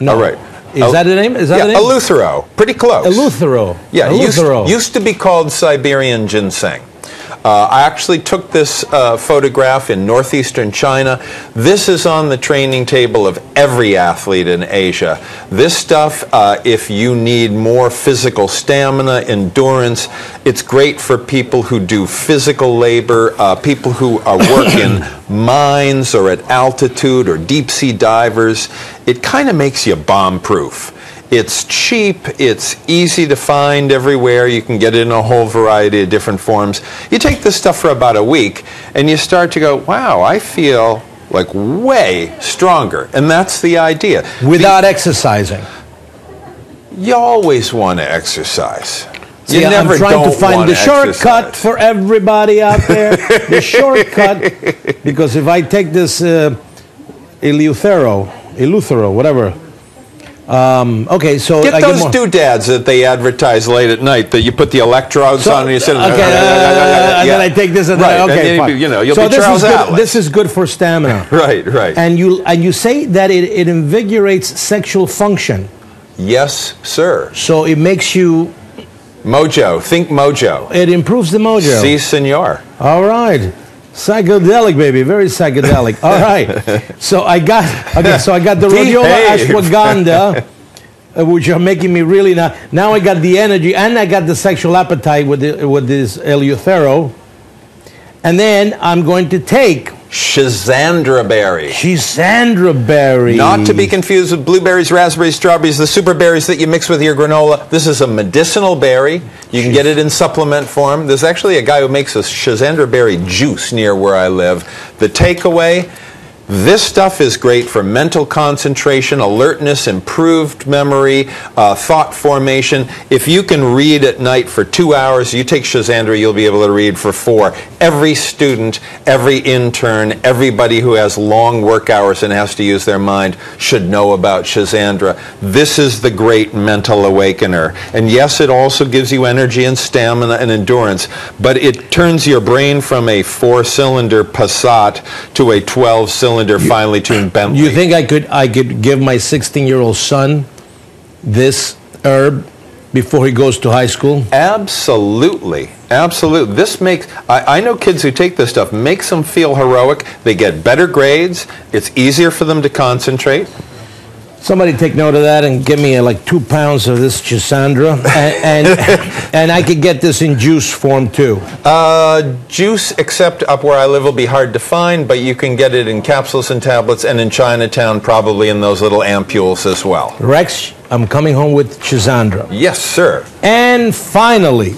No. All right. Is that the name? Is that the name? Eleuthero. Pretty close. Eleuthero. Yeah, Eleuthero. Used to be called Siberian ginseng. I actually took this photograph in northeastern China. This is on the training table of every athlete in Asia. This stuff, if you need more physical stamina, endurance, it's great for people who do physical labor, people who work in mines or at altitude or deep sea divers. It kind of makes you bomb-proof. It's cheap, it's easy to find everywhere, you can get it in a whole variety of different forms. You take this stuff for about a week and you start to go, wow, I feel like way stronger. And that's the idea. Without exercising. You always want to exercise. See, You never I'm trying to don't find wanna the shortcut for everybody out there. The shortcut, because if I take this Eleuthero, whatever. Okay, so Get I those more. doodads that they advertise late at night that you put the electrodes on and you sit. Okay, and then I take this and right. then, okay, and then fine. you'll so be Charles Atlas. This is good for stamina. Right. And you say that it invigorates sexual function. Yes, sir. So it makes you mojo. Think mojo. It improves the mojo. Si, senor. All right. Psychedelic, baby, very psychedelic. All right, so I got the rhodiola ashwagandha, which are making me really now I got the energy and I got the sexual appetite with this Eleuthero, and then I'm going to take Schisandra berry. Schisandra berry. Not to be confused with blueberries, raspberries, strawberries, the super berries that you mix with your granola. This is a medicinal berry. You can get it in supplement form. There's actually a guy who makes a Schisandra berry juice near where I live. The takeaway, this stuff is great for mental concentration, alertness, improved memory, thought formation. If you can read at night for 2 hours, you take Schisandra, you'll be able to read for 4. Every student, every intern, everybody who has long work hours and has to use their mind should know about Schisandra. This is the great mental awakener. And yes, it also gives you energy and stamina and endurance, but it turns your brain from a 4-cylinder Passat to a 12-cylinder six-cylinder, finely tuned Bentley. You think I could give my 16-year-old son this herb before he goes to high school? Absolutely. Absolutely. This makes, I know kids who take this stuff, makes them feel heroic. They get better grades. It's easier for them to concentrate. Somebody take note of that and give me like 2 pounds of this Chisandra, and I could get this in juice form too. Juice, except up where I live, will be hard to find, but you can get it in capsules and tablets, and in Chinatown, probably in those little ampules as well. Rex, I'm coming home with Chisandra. Yes, sir. And finally,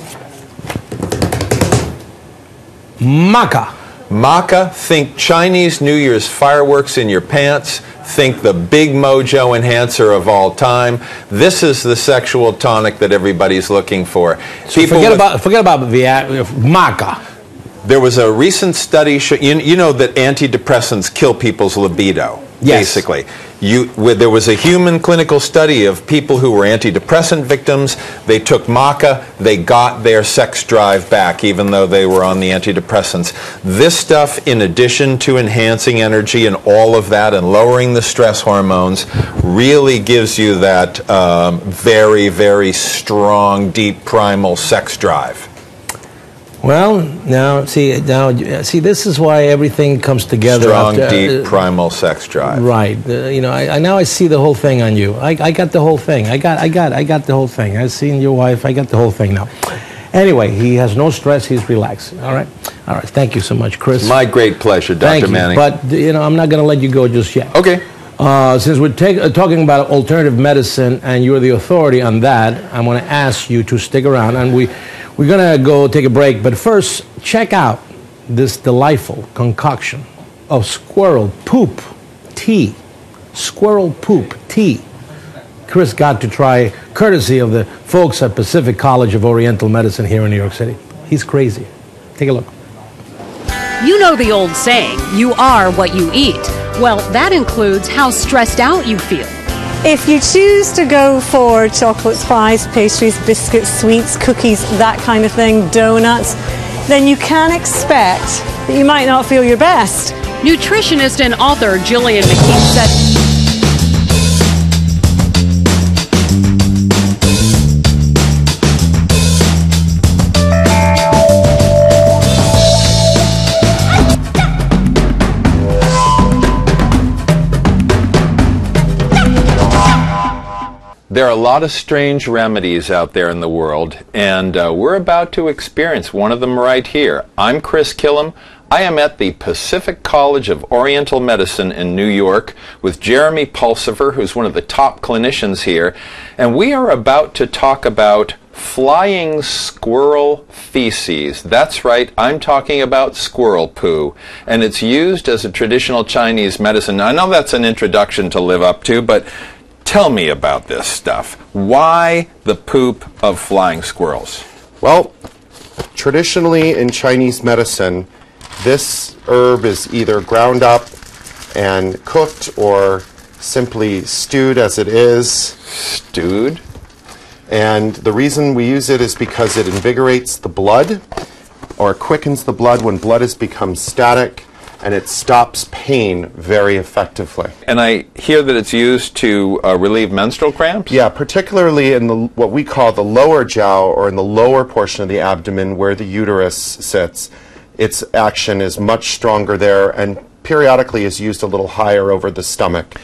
maca. Maca, think Chinese New Year's fireworks in your pants. Think the big mojo enhancer of all time. This is the sexual tonic that everybody's looking for. So forget about the maca. There was a recent study, you know that antidepressants kill people's libido, yes. Basically. There was a human clinical study of people who were antidepressant victims. They took maca, they got their sex drive back, even though they were on the antidepressants. This stuff, in addition to enhancing energy and all of that and lowering the stress hormones, really gives you that very, very strong, deep, primal sex drive. Well, now see, this is why everything comes together. Strong, deep, primal sex drive. Right. You know, now I see the whole thing on you. I got the whole thing. I got the whole thing. I've seen your wife. I got the whole thing now. Anyway, he has no stress. He's relaxed. All right. All right. Thank you so much, Chris. My great pleasure, Dr. Manning. But you know, I'm not going to let you go just yet. Okay. Since we're talking about alternative medicine and you're the authority on that, I'm going to ask you to stick around, and we're going to go take a break. But first, check out this delightful concoction of squirrel poop tea. Squirrel poop tea. Chris got to try, courtesy of the folks at Pacific College of Oriental Medicine here in New York City. He's crazy. Take a look. You know the old saying, you are what you eat. Well, that includes how stressed out you feel. If you choose to go for chocolates, pies, pastries, biscuits, sweets, cookies, that kind of thing, donuts, then you can expect that you might not feel your best. Nutritionist and author Gillian McKee said, there are a lot of strange remedies out there in the world, and we're about to experience one of them right here. I'm Chris Killam. I am at the Pacific College of Oriental Medicine in New York with Jeremy Pulsifer, who's one of the top clinicians here, and we are about to talk about flying squirrel feces. That's right, I'm talking about squirrel poo, and it's used as a traditional Chinese medicine. Now, I know that's an introduction to live up to, but tell me about this stuff. Why the poop of flying squirrels? Well, traditionally in Chinese medicine, this herb is either ground up and cooked or simply stewed as it is. Stewed? And the reason we use it is because it invigorates the blood or quickens the blood when blood has become static, and it stops pain very effectively. And I hear that it's used to relieve menstrual cramps? Yeah, particularly in what we call the lower jiao, or in the lower portion of the abdomen where the uterus sits. Its action is much stronger there, and periodically is used a little higher over the stomach.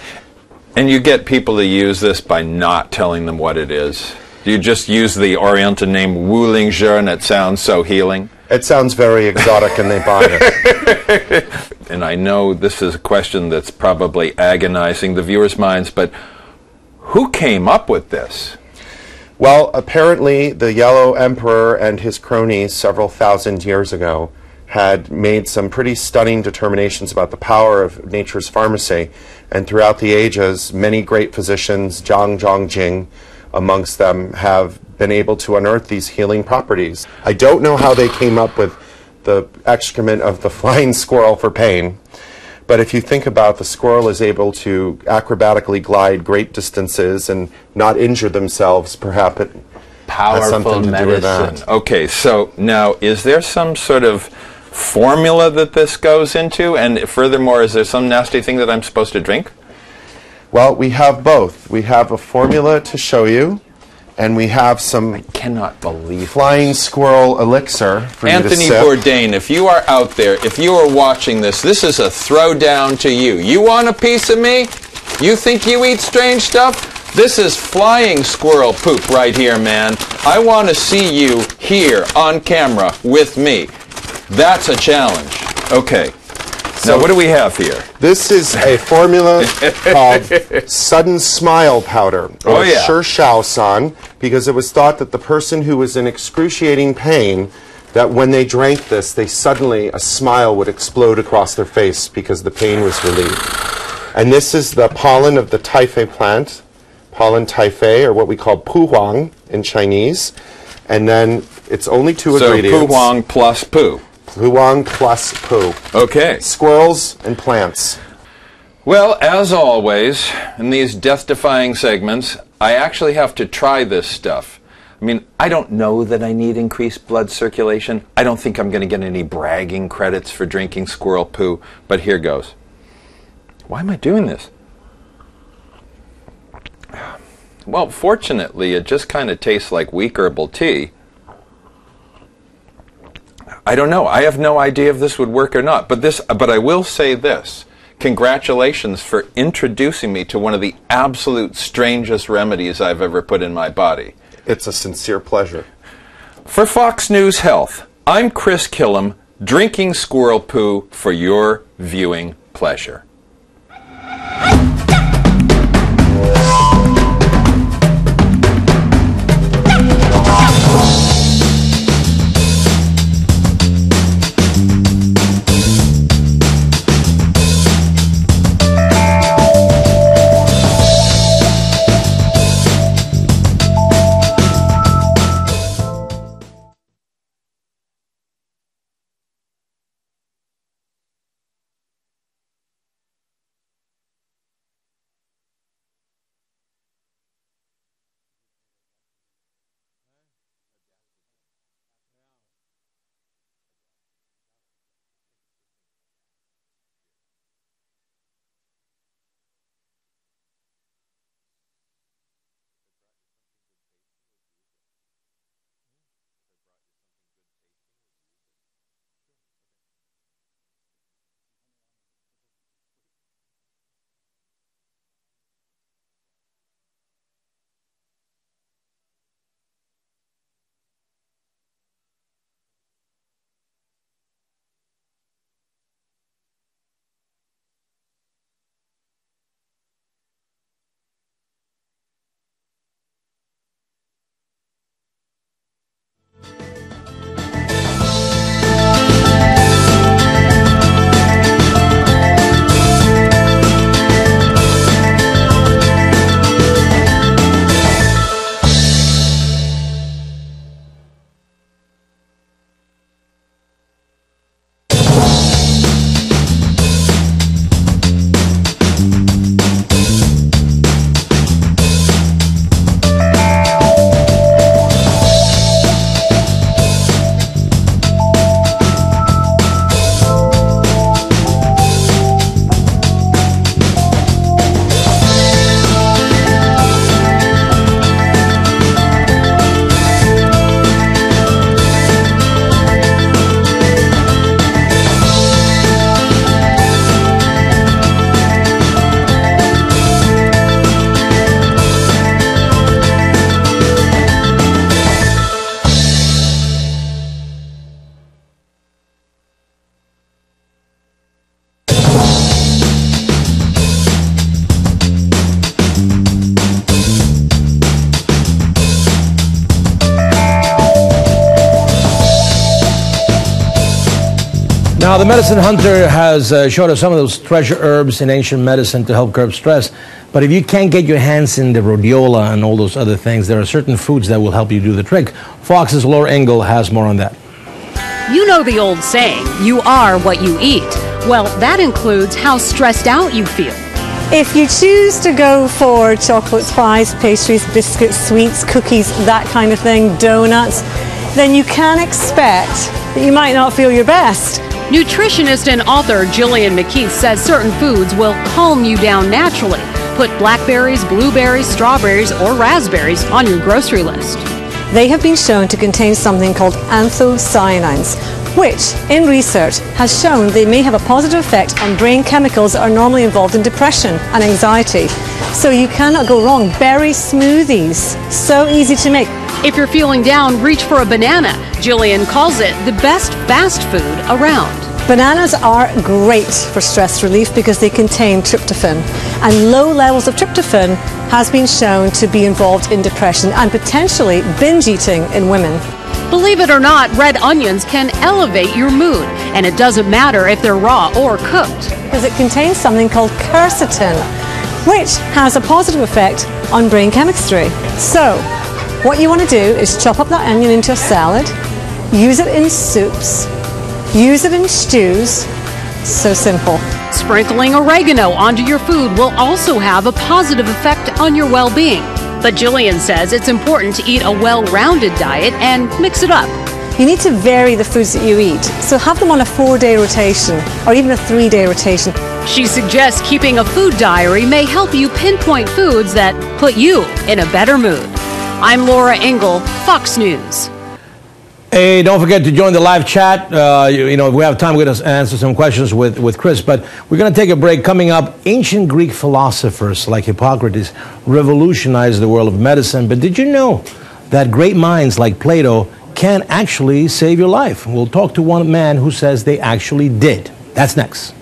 And you get people to use this by not telling them what it is? Do you just use the Oriental name Wulingzhi and it sounds so healing? It sounds very exotic and they buy it. And I know this is a question that's probably agonizing the viewers' minds, but who came up with this? Well, apparently the Yellow Emperor and his cronies several thousand years ago had made some pretty stunning determinations about the power of nature's pharmacy. And throughout the ages, many great physicians, Zhang Zhongjing amongst them, have been able to unearth these healing properties. I don't know how they came up with the excrement of the flying squirrel for pain, but if you think about the squirrel is able to acrobatically glide great distances and not injure themselves, perhaps it has something to do with that. Okay, so now is there some sort of formula that this goes into? And furthermore, is there some nasty thing that I'm supposed to drink? Well, we have both. We have a formula to show you, and we have some I cannot believe flying squirrel elixir for Anthony you to sip. Bourdain, if you are out there, if you are watching this, this is a throwdown to you. You want a piece of me? You think you eat strange stuff? This is flying squirrel poop right here, man. I want to see you here on camera with me. That's a challenge. Okay. Now, what do we have here? This is a formula called Sudden Smile Powder, or Shi Shao San, because it was thought that the person who was in excruciating pain, that when they drank this, they suddenly, a smile would explode across their face because the pain was relieved. And this is the pollen of the taifei plant, pollen taifei, or what we call pu huang in Chinese. And then it's only two ingredients. So pu huang plus pu. Pu huang plus pu. Okay. Squirrels and plants. Well, as always, in these death-defying segments, I actually have to try this stuff. I mean, I don't know that I need increased blood circulation. I don't think I'm going to get any bragging credits for drinking squirrel poo, but here goes. Why am I doing this? Well, fortunately, it just kind of tastes like weak herbal tea. I don't know. I have no idea if this would work or not. But I will say this. Congratulations for introducing me to one of the absolute strangest remedies I've ever put in my body. It's a sincere pleasure. For Fox News Health, I'm Chris Killam, drinking squirrel poo for your viewing pleasure. Now, the Medicine Hunter has showed us some of those treasure herbs in ancient medicine to help curb stress. But if you can't get your hands in the rhodiola and all those other things, there are certain foods that will help you do the trick. Fox's Laura Engel has more on that. You know the old saying, you are what you eat. Well, that includes how stressed out you feel. If you choose to go for chocolates, pies, pastries, biscuits, sweets, cookies, that kind of thing, donuts, then you can expect that you might not feel your best. Nutritionist and author Jillian McKeith says certain foods will calm you down naturally. Put blackberries, blueberries, strawberries, or raspberries on your grocery list. They have been shown to contain something called anthocyanins, which, in research, has shown they may have a positive effect on brain chemicals that are normally involved in depression and anxiety. So you cannot go wrong. Berry smoothies, so easy to make. If you're feeling down, reach for a banana. Jillian calls it the best fast food around. Bananas are great for stress relief because they contain tryptophan, and low levels of tryptophan has been shown to be involved in depression and potentially binge eating in women. Believe it or not, red onions can elevate your mood, and it doesn't matter if they're raw or cooked. Because it contains something called quercetin, which has a positive effect on brain chemistry. So, what you want to do is chop up that onion into a salad, use it in soups, use it in stews. So simple. Sprinkling oregano onto your food will also have a positive effect on your well-being. But Jillian says it's important to eat a well-rounded diet and mix it up. You need to vary the foods that you eat. So have them on a 4-day rotation or even a 3-day rotation. She suggests keeping a food diary may help you pinpoint foods that put you in a better mood. I'm Laura Engel, Fox News. Hey, don't forget to join the live chat. If we have time, we're going to answer some questions with Chris. But we're going to take a break. Coming up, ancient Greek philosophers like Hippocrates revolutionized the world of medicine. But did you know that great minds like Plato can actually save your life? We'll talk to one man who says they actually did. That's next.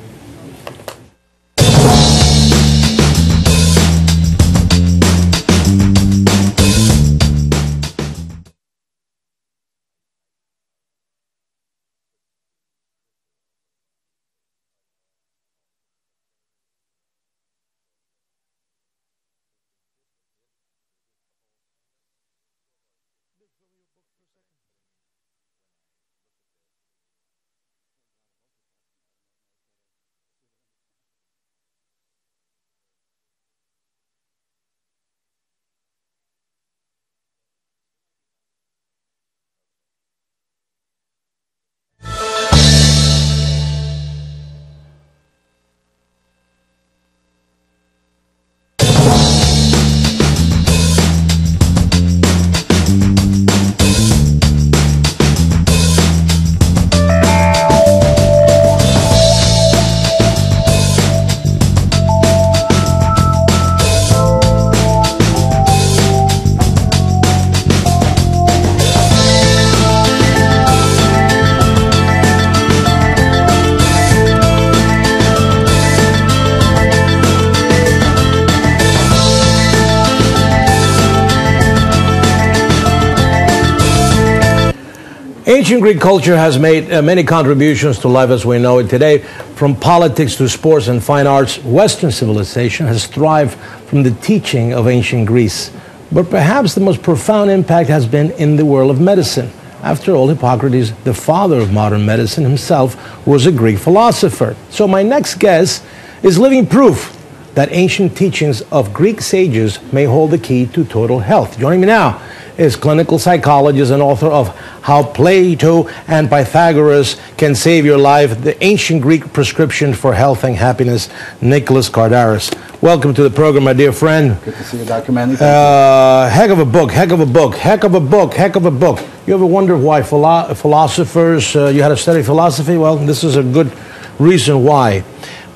Ancient Greek culture has made many contributions to life as we know it today. From politics to sports and fine arts, Western civilization has thrived from the teaching of ancient Greece. But perhaps the most profound impact has been in the world of medicine. After all, Hippocrates, the father of modern medicine himself, was a Greek philosopher. So my next guest is living proof that ancient teachings of Greek sages may hold the key to total health. Joining me now is clinical psychologist and author of How Plato and Pythagoras Can Save Your Life, the Ancient Greek Prescription for Health and Happiness, Nicholas Kardaras. Welcome to the program, my dear friend. Good to see you, Dr. Manny. Heck of a book, heck of a book, heck of a book, heck of a book. You ever wonder why philosophers, you had to study philosophy? Well, this is a good reason why.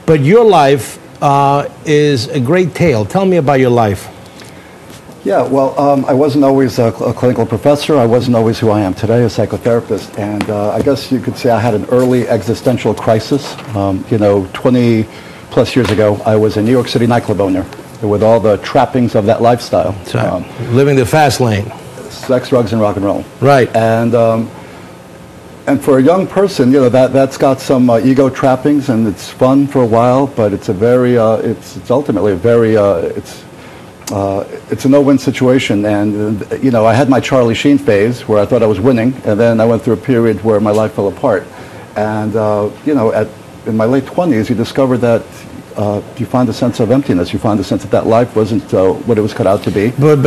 But your life is a great tale. Tell me about your life. Yeah, well, I wasn't always a clinical professor. I wasn't always who I am today, a psychotherapist. And I guess you could say I had an early existential crisis. 20 plus years ago, I was a New York City nightclub owner with all the trappings of that lifestyle. So, living the fast lane. Sex, drugs, and rock and roll. Right. And for a young person, that's got some ego trappings, and it's fun for a while, but it's a very, it's ultimately a very, it's a no-win situation. And, I had my Charlie Sheen phase where I thought I was winning, and then I went through a period where my life fell apart. And, in my late 20s, you discover that you find a sense of emptiness. You find a sense that life wasn't what it was cut out to be. But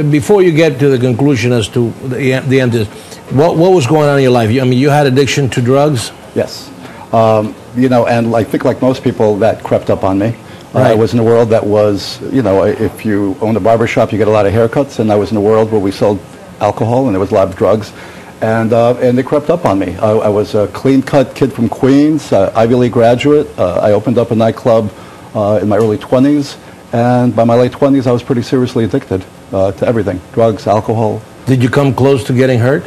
before you get to the conclusion as to the emptiness, What was going on in your life? I mean, you had addiction to drugs? Yes. You know, and I think like most people, that crept up on me. Right. I was in a world that was, you know, if you own a barber shop, you get a lot of haircuts, and I was in a world where we sold alcohol and there was a lot of drugs, and they crept up on me. I was a clean-cut kid from Queens, Ivy League graduate. I opened up a nightclub in my early 20s, and by my late 20s, I was pretty seriously addicted to everything, drugs, alcohol. Did you come close to getting hurt?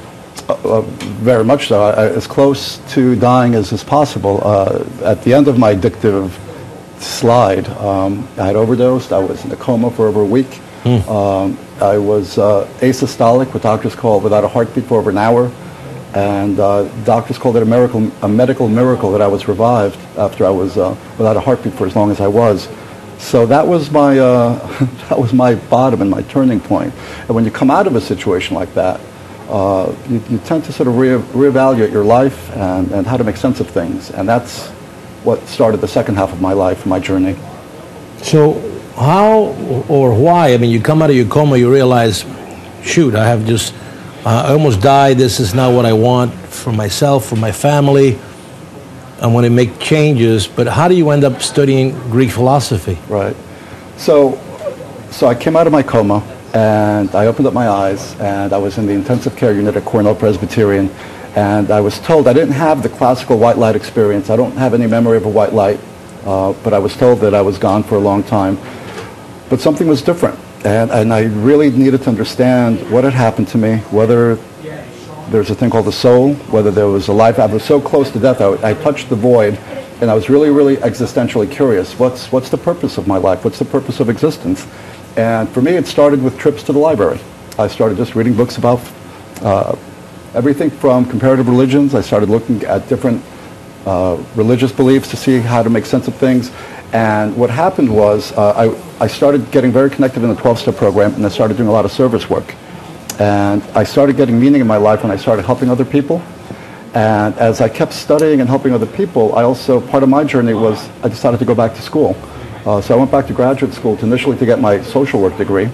Very much so. As close to dying as is possible. At the end of my addictive slide, I had overdosed. I was in a coma for over a week. I was asystolic, what doctors call without a heartbeat, for over an hour. And doctors called it a medical miracle that I was revived after I was without a heartbeat for as long as I was. So that was my that was my bottom and my turning point. And when you come out of a situation like that, you tend to sort of reevaluate your life and how to make sense of things. And that's what started the second half of my life, my journey. So how or why, I mean, you come out of your coma, you realize, shoot, I almost died, this is not what I want for myself, for my family, I want to make changes, but how do you end up studying Greek philosophy? Right. So I came out of my coma, and I opened up my eyes, and I was in the intensive care unit at Cornell Presbyterian, and I was told I didn't have the classical white light experience. I don't have any memory of a white light, but I was told that I was gone for a long time. But something was different, and I really needed to understand what had happened to me, whether there's a thing called the soul, whether there was a life. I was so close to death, I touched the void, and I was really, really existentially curious. What's the purpose of my life? What's the purpose of existence? And for me, it started with trips to the library. I started just reading books about everything from comparative religions. I started looking at different religious beliefs to see how to make sense of things. And what happened was I started getting very connected in the 12-step program, and I started doing a lot of service work. And I started getting meaning in my life when I started helping other people. And as I kept studying and helping other people, part of my journey was I decided to go back to school. So I went back to graduate school initially to get my social work degree.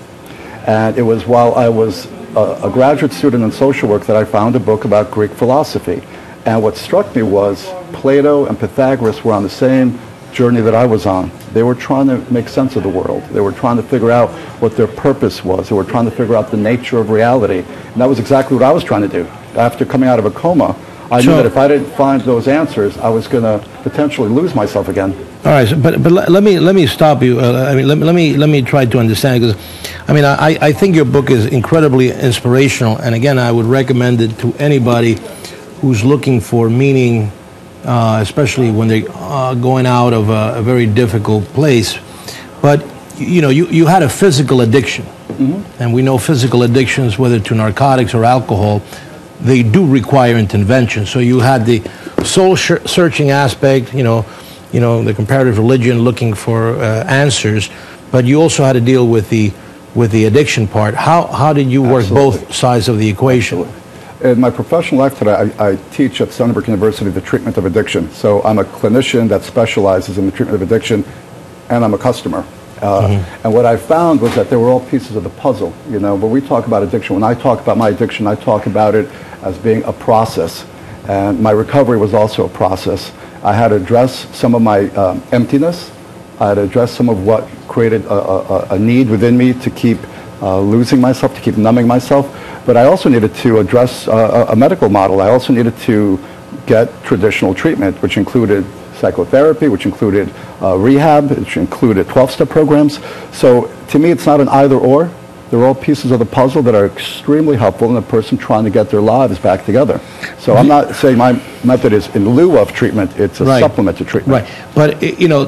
And it was while I was a graduate student in social work that I found a book about Greek philosophy. And what struck me was Plato and Pythagoras were on the same journey that I was on. They were trying to make sense of the world. They were trying to figure out what their purpose was. They were trying to figure out the nature of reality. And that was exactly what I was trying to do. After coming out of a coma, I knew that if I didn't find those answers, I was going to potentially lose myself again. All right, so, but let me stop you. I mean, let me try to understand, because I mean, I think your book is incredibly inspirational, and again, I would recommend it to anybody who's looking for meaning, especially when they're going out of a very difficult place. But you know, you had a physical addiction, and we know physical addictions, whether to narcotics or alcohol, they do require intervention. So you had the soul-searching aspect, you know, the comparative religion, looking for answers, but you also had to deal with the addiction part. How did you work both sides of the equation? Absolutely. In my professional life today, I teach at Stony Brook University the treatment of addiction. So I'm a clinician that specializes in the treatment of addiction, and I'm a customer. And what I found was that they were all pieces of the puzzle. You know, when we talk about addiction, when I talk about my addiction, I talk about it as being a process. And my recovery was also a process. I had to address some of my emptiness. I had to address some of what created a need within me to keep losing myself, to keep numbing myself. But I also needed to address a medical model. I also needed to get traditional treatment, which included psychotherapy, which included rehab, which included 12-step programs. So to me, it's not an either-or. They're all pieces of the puzzle that are extremely helpful in a person trying to get their lives back together. So I'm not saying my method is in lieu of treatment. It's a supplement to treatment. Right. But, you know,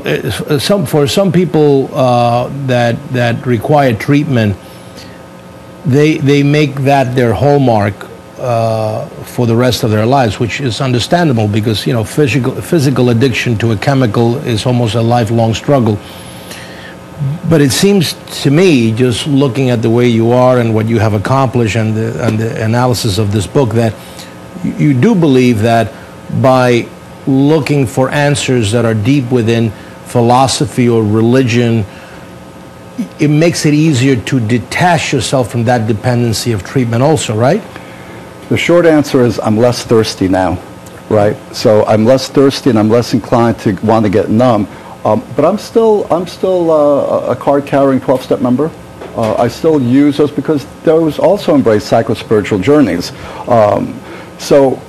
for some people that require treatment, they make that their hallmark for the rest of their lives, which is understandable because, you know, physical addiction to a chemical is almost a lifelong struggle. But it seems to me, just looking at the way you are and what you have accomplished and the analysis of this book, that you do believe that by looking for answers that are deep within philosophy or religion, it makes it easier to detach yourself from that dependency of treatment also, right? The short answer is I'm less thirsty now, right? So I'm less thirsty and I'm less inclined to want to get numb. But I'm still a card-carrying 12-step member. I still use those because those also embrace psychospiritual journeys. So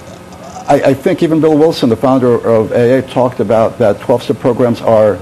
I think even Bill Wilson, the founder of AA, talked about that 12-step programs are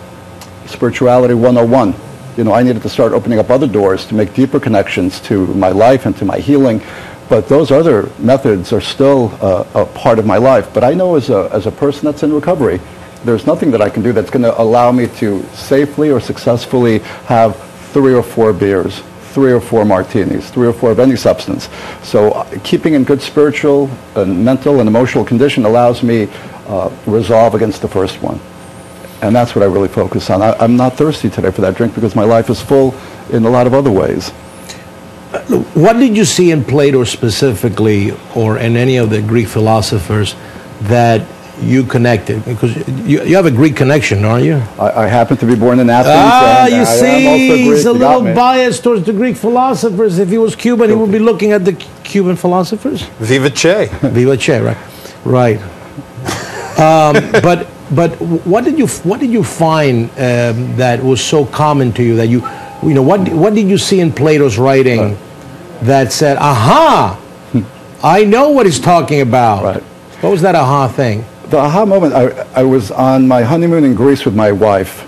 spirituality 101. You know, I needed to start opening up other doors to make deeper connections to my life and to my healing. But those other methods are still a part of my life. But I know as a person that's in recovery, there's nothing that I can do that's going to allow me to safely or successfully have 3 or 4 beers, 3 or 4 martinis, 3 or 4 of any substance. So keeping in good spiritual and mental and emotional condition allows me resolve against the first one. And that's what I really focus on. I'm not thirsty today for that drink because my life is full in a lot of other ways. What did you see in Plato specifically, or in any of the Greek philosophers, that you connected? Because you have a Greek connection, aren't you? I happen to be born in Athens. You see, he's a little biased towards the Greek philosophers. If he was Cuban, he would be looking at the Cuban philosophers. Viva Che. Viva Che, right? Right. But what did you find that was so common to you that you know what did you see in Plato's writing that said, aha, I know what he's talking about? Right. What was that aha thing? The aha moment, I was on my honeymoon in Greece with my wife,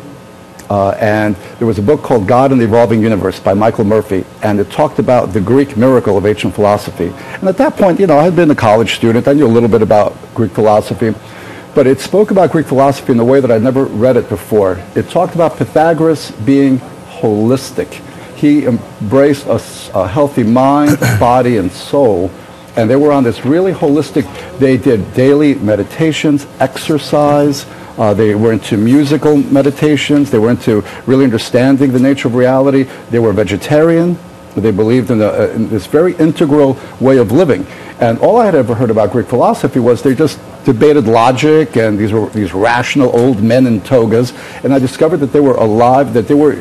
and there was a book called God and the Evolving Universe by Michael Murphy, and it talked about the Greek miracle of ancient philosophy. And at that point, you know, I had been a college student. I knew a little bit about Greek philosophy, but it spoke about Greek philosophy in a way that I'd never read it before. It talked about Pythagoras being holistic. He embraced a healthy mind, body, and soul. And they were on this really holistic, they did daily meditations, exercise, they were into musical meditations, they were into really understanding the nature of reality, they were vegetarian, they believed in this very integral way of living. And all I had ever heard about Greek philosophy was they just debated logic, and these were these rational old men in togas, and I discovered that they were alive, that they were,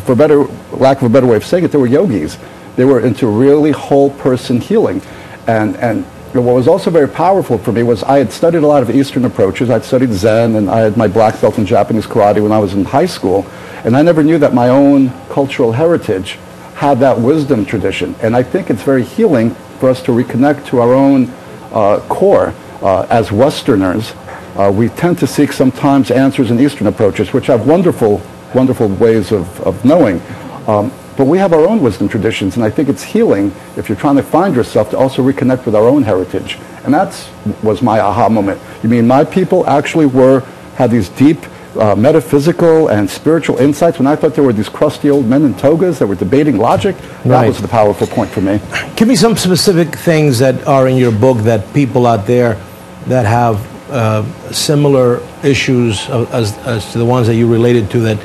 for lack of a better way of saying it, they were yogis. They were into really whole person healing. And what was also very powerful for me was I had studied a lot of Eastern approaches. I'd studied Zen, and I had my black belt in Japanese karate when I was in high school. And I never knew that my own cultural heritage had that wisdom tradition. And I think it's very healing for us to reconnect to our own core. As Westerners, we tend to seek sometimes answers in Eastern approaches, which have wonderful, wonderful ways of knowing. But we have our own wisdom traditions, and I think it's healing if you're trying to find yourself to also reconnect with our own heritage. And that was my aha moment. You mean my people actually had these deep metaphysical and spiritual insights when I thought there were these crusty old men in togas that were debating logic? That was the powerful point for me. Give me some specific things that are in your book that people out there that have similar issues as to the ones that you related to, that,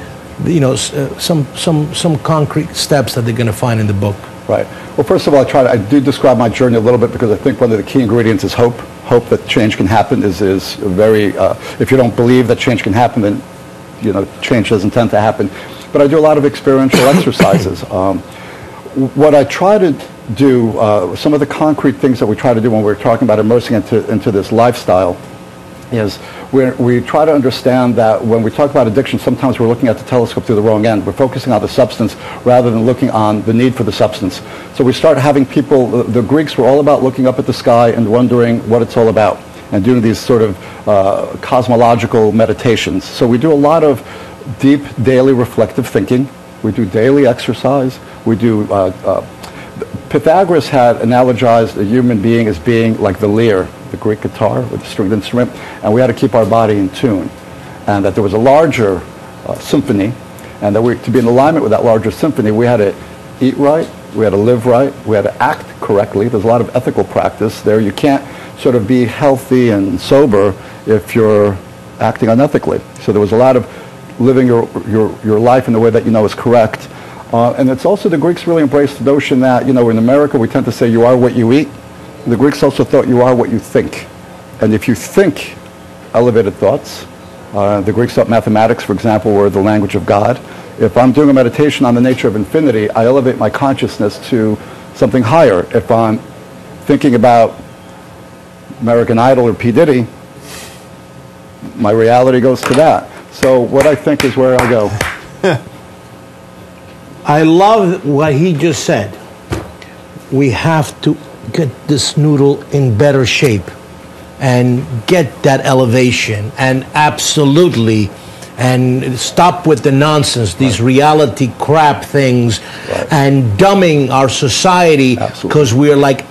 you know, some concrete steps that they're going to find in the book. Right. Well, first of all, I do describe my journey a little bit because I think one of the key ingredients is hope. Hope that change can happen is very, if you don't believe that change can happen, then, you know, change doesn't tend to happen. But I do a lot of experiential exercises. What I try to do, some of the concrete things that we try to do when we're talking about immersing into this lifestyle is we try to understand that when we talk about addiction, sometimes we're looking at the telescope through the wrong end. We're focusing on the substance rather than looking on the need for the substance. So we start having people, the Greeks were all about looking up at the sky and wondering what it's all about, and doing these sort of cosmological meditations. So we do a lot of deep daily reflective thinking. We do daily exercise. We do, Pythagoras had analogized a human being as being like the lyre, the Greek guitar with the stringed instrument, and we had to keep our body in tune. And that there was a larger symphony, and that to be in alignment with that larger symphony, we had to eat right, we had to live right, we had to act correctly. There's a lot of ethical practice there. You can't sort of be healthy and sober if you're acting unethically. So there was a lot of living your life in the way that you know is correct. And it's also, the Greeks really embraced the notion that, you know, in America we tend to say you are what you eat. The Greeks also thought you are what you think. And if you think elevated thoughts, the Greeks thought mathematics, for example, were the language of God. If I'm doing a meditation on the nature of infinity, I elevate my consciousness to something higher. If I'm thinking about American Idol or P. Diddy, my reality goes to that. So what I think is where I go. I love what he just said. We have to get this noodle in better shape and get that elevation and absolutely and stop with the nonsense, these reality crap things, and dumbing our society because we're like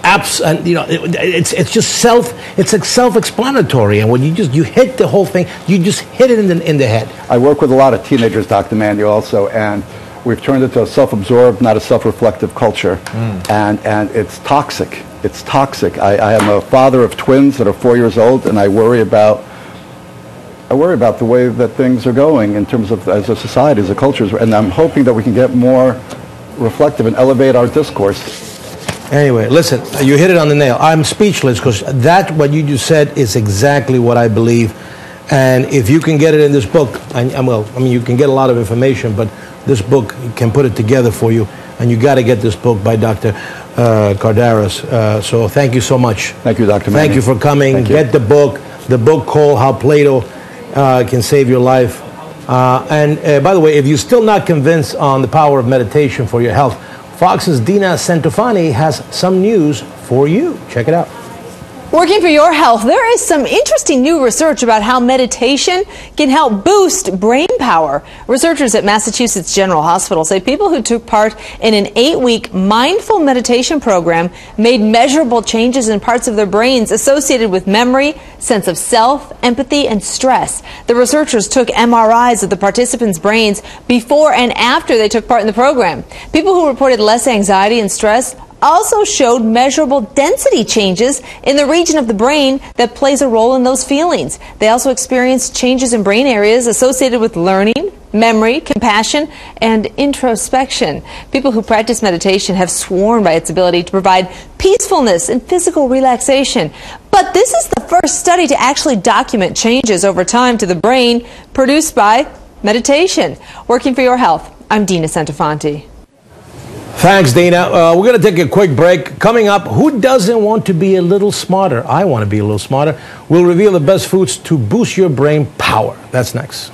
and you know it's just self-explanatory, and when you hit the whole thing, you just hit it in the head. I work with a lot of teenagers, Dr. Manny, also, and we've turned it to a self-absorbed, not a self-reflective culture, and it's toxic. It's toxic. I am a father of twins that are 4 years old, and I worry about the way that things are going in terms of as a society, as a culture, and I'm hoping that we can get more reflective and elevate our discourse. Anyway, listen, you hit it on the nail. I'm speechless because what you just said is exactly what I believe. And if you can get it in this book, you can get a lot of information, but this book can put it together for you. And you got to get this book by Dr. Kardaras. So thank you so much. Thank you, Dr. Manny. Thank you for coming. Thank you. Get the book called How Plato Can Save Your Life. And by the way, if you're still not convinced on the power of meditation for your health, Fox's Dina Centofanti has some news for you. Check it out. Working for your health, there is some interesting new research about how meditation can help boost brain power. Researchers at Massachusetts General Hospital say people who took part in an 8-week mindful meditation program made measurable changes in parts of their brains associated with memory, sense of self, empathy, and stress. The researchers took MRIs of the participants' brains before and after they took part in the program. People who reported less anxiety and stress also showed measurable density changes in the region of the brain that plays a role in those feelings. They also experienced changes in brain areas associated with learning, memory, compassion, and introspection. People who practice meditation have sworn by its ability to provide peacefulness and physical relaxation. But this is the first study to actually document changes over time to the brain produced by meditation. Working for your health, I'm Dina Centofanti. Thanks, Dina. We're going to take a quick break. Coming up, who doesn't want to be a little smarter? I want to be a little smarter. We'll reveal the best foods to boost your brain power. That's next.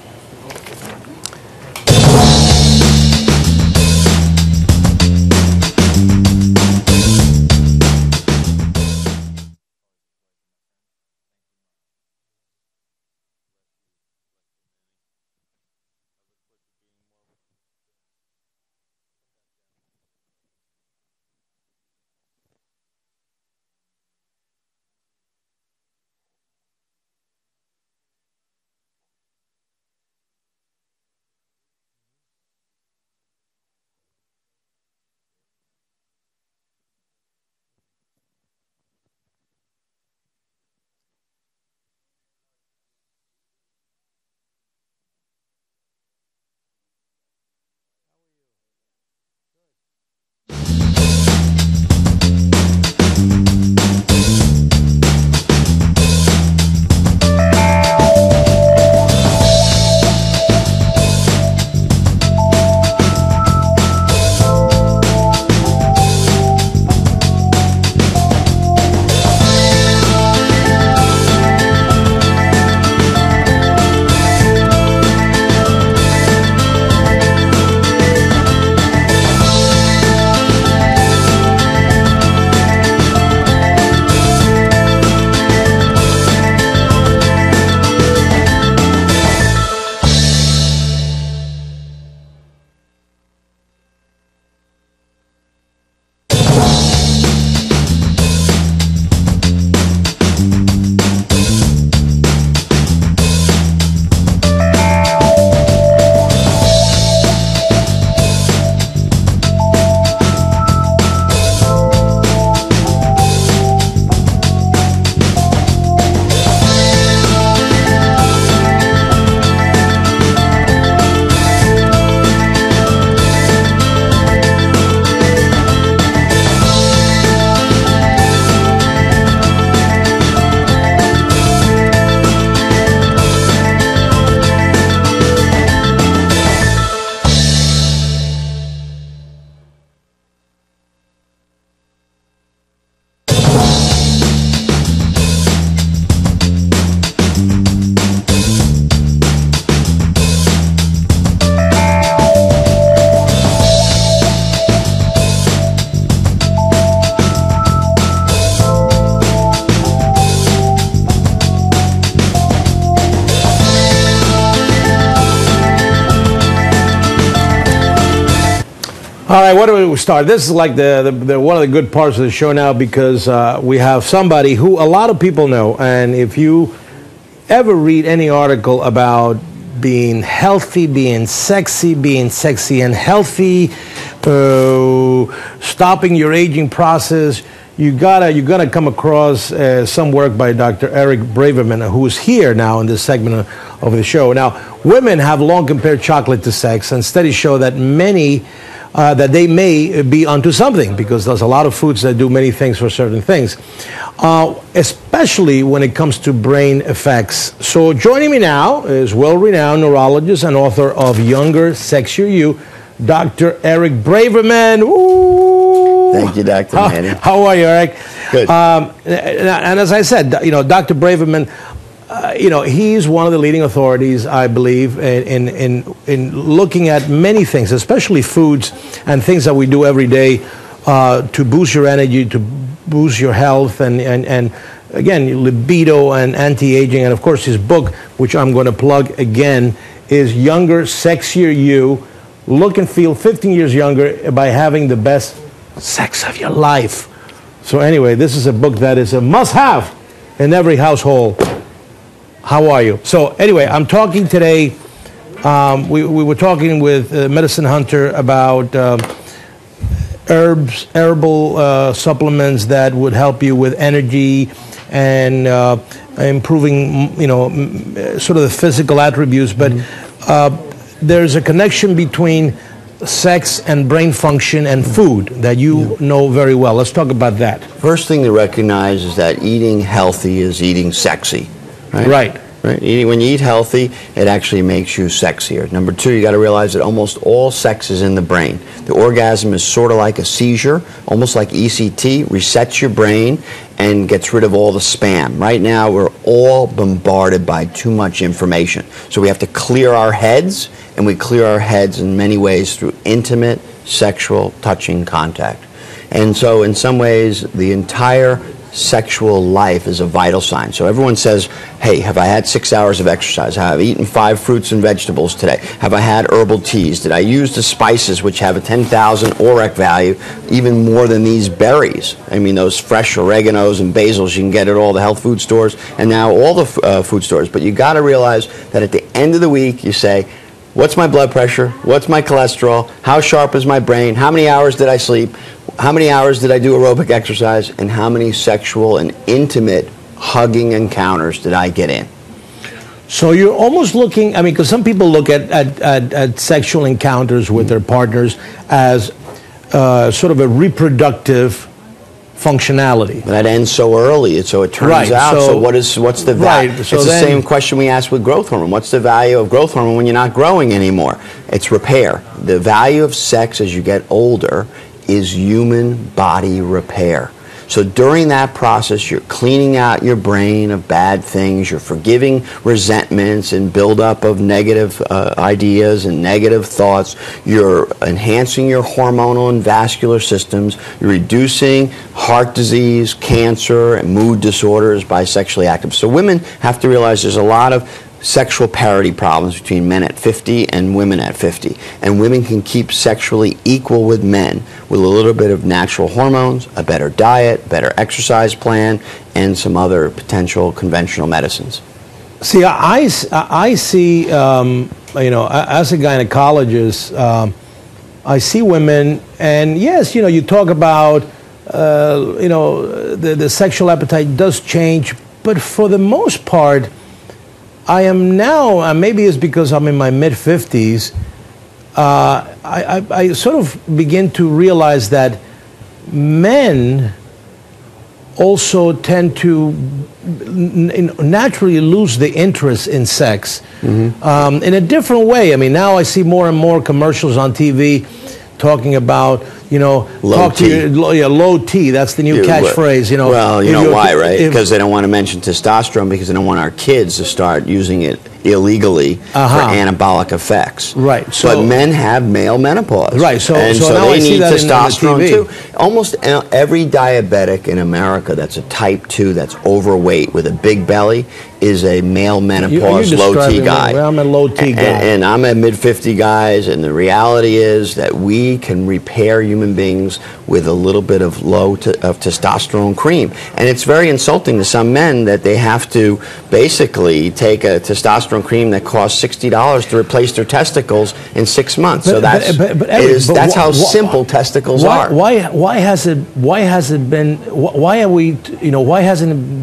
All right, what do we start? This is like the one of the good parts of the show now, because we have somebody who a lot of people know, and if you ever read any article about being healthy, being sexy and healthy, stopping your aging process, you're gonna come across some work by Dr. Eric Braverman, who's here now in this segment of the show. Now, women have long compared chocolate to sex, and studies show that that they may be onto something, because there's a lot of foods that do many things for certain things, especially when it comes to brain effects. So joining me now is well-renowned neurologist and author of Younger, Sexier You, Dr. Eric Braverman. Ooh. Thank you, Dr. Manny. How are you, Eric? Good. And as I said, Dr. Braverman, he's one of the leading authorities, I believe, in looking at many things, especially foods and things that we do every day to boost your energy, to boost your health, and again, libido and anti-aging. And of course, his book, which I'm going to plug again, is Younger, Sexier You. Look and feel 15 years younger by having the best sex of your life. So anyway, this is a book that is a must-have in every household. How are you? So anyway, I'm talking today, we were talking with Medicine Hunter about herbal supplements that would help you with energy and improving, sort of the physical attributes. But there's a connection between sex and brain function and food that you know very well. Let's talk about that. First thing to recognize is that eating healthy is eating sexy. Right. When you eat healthy, it actually makes you sexier. Number two, you got to realize that almost all sex is in the brain. The orgasm is sort of like a seizure, almost like ECT, resets your brain and gets rid of all the spam. Right now, we're all bombarded by too much information. So we have to clear our heads, and we clear our heads in many ways through intimate, sexual, touching contact. And so in some ways, the entire sexual life is a vital sign. So everyone says, hey, have I had 6 hours of exercise? Have I eaten 5 fruits and vegetables today? Have I had herbal teas? Did I use the spices, which have a 10,000 ORAC value, even more than these berries? I mean, those fresh oreganos and basils you can get at all the health food stores, and now all the food stores. But you got to realize that at the end of the week, you say, what's my blood pressure? What's my cholesterol? How sharp is my brain? How many hours did I sleep? How many hours did I do aerobic exercise? And how many sexual and intimate hugging encounters did I get in? So you're almost looking, I mean, because some people look at sexual encounters with their partners as sort of a reproductive functionality. That ends so early, so it turns out. So what's the value? It's the same question we ask with growth hormone. What's the value of growth hormone when you're not growing anymore? It's repair. The value of sex as you get older is human body repair. So during that process, you're cleaning out your brain of bad things, you're forgiving resentments and buildup of negative ideas and negative thoughts, you're enhancing your hormonal and vascular systems, you're reducing heart disease, cancer, and mood disorders by sexually active. So women have to realize there's a lot of sexual parity problems between men at 50 and women at 50. And women can keep sexually equal with men with a little bit of natural hormones, a better diet, better exercise plan, and some other potential conventional medicines. See, I see, as a gynecologist, I see women, and yes, you talk about, the sexual appetite does change, but for the most part, I am now, maybe it's because I'm in my mid-50s, I sort of begin to realize that men also tend to naturally lose the interest in sex in a different way. I mean, now I see more and more commercials on TV talking about Low talk to your low T. That's the new catchphrase. Well, you know why, right? Because they don't want to mention testosterone because they don't want our kids to start using it illegally for anabolic effects. Right. But men have male menopause. Right. So now they I see need that testosterone too. Almost every diabetic in America that's a type 2 that's overweight with a big belly is a male menopause low T guy. I'm a low T guy. And I'm a mid-50 guys, and the reality is that we can repair human beings with a little bit of testosterone cream. And it's very insulting to some men that they have to basically take a testosterone cream that costs $60 to replace their testicles in 6 months. So that's how simple testicles are. Why hasn't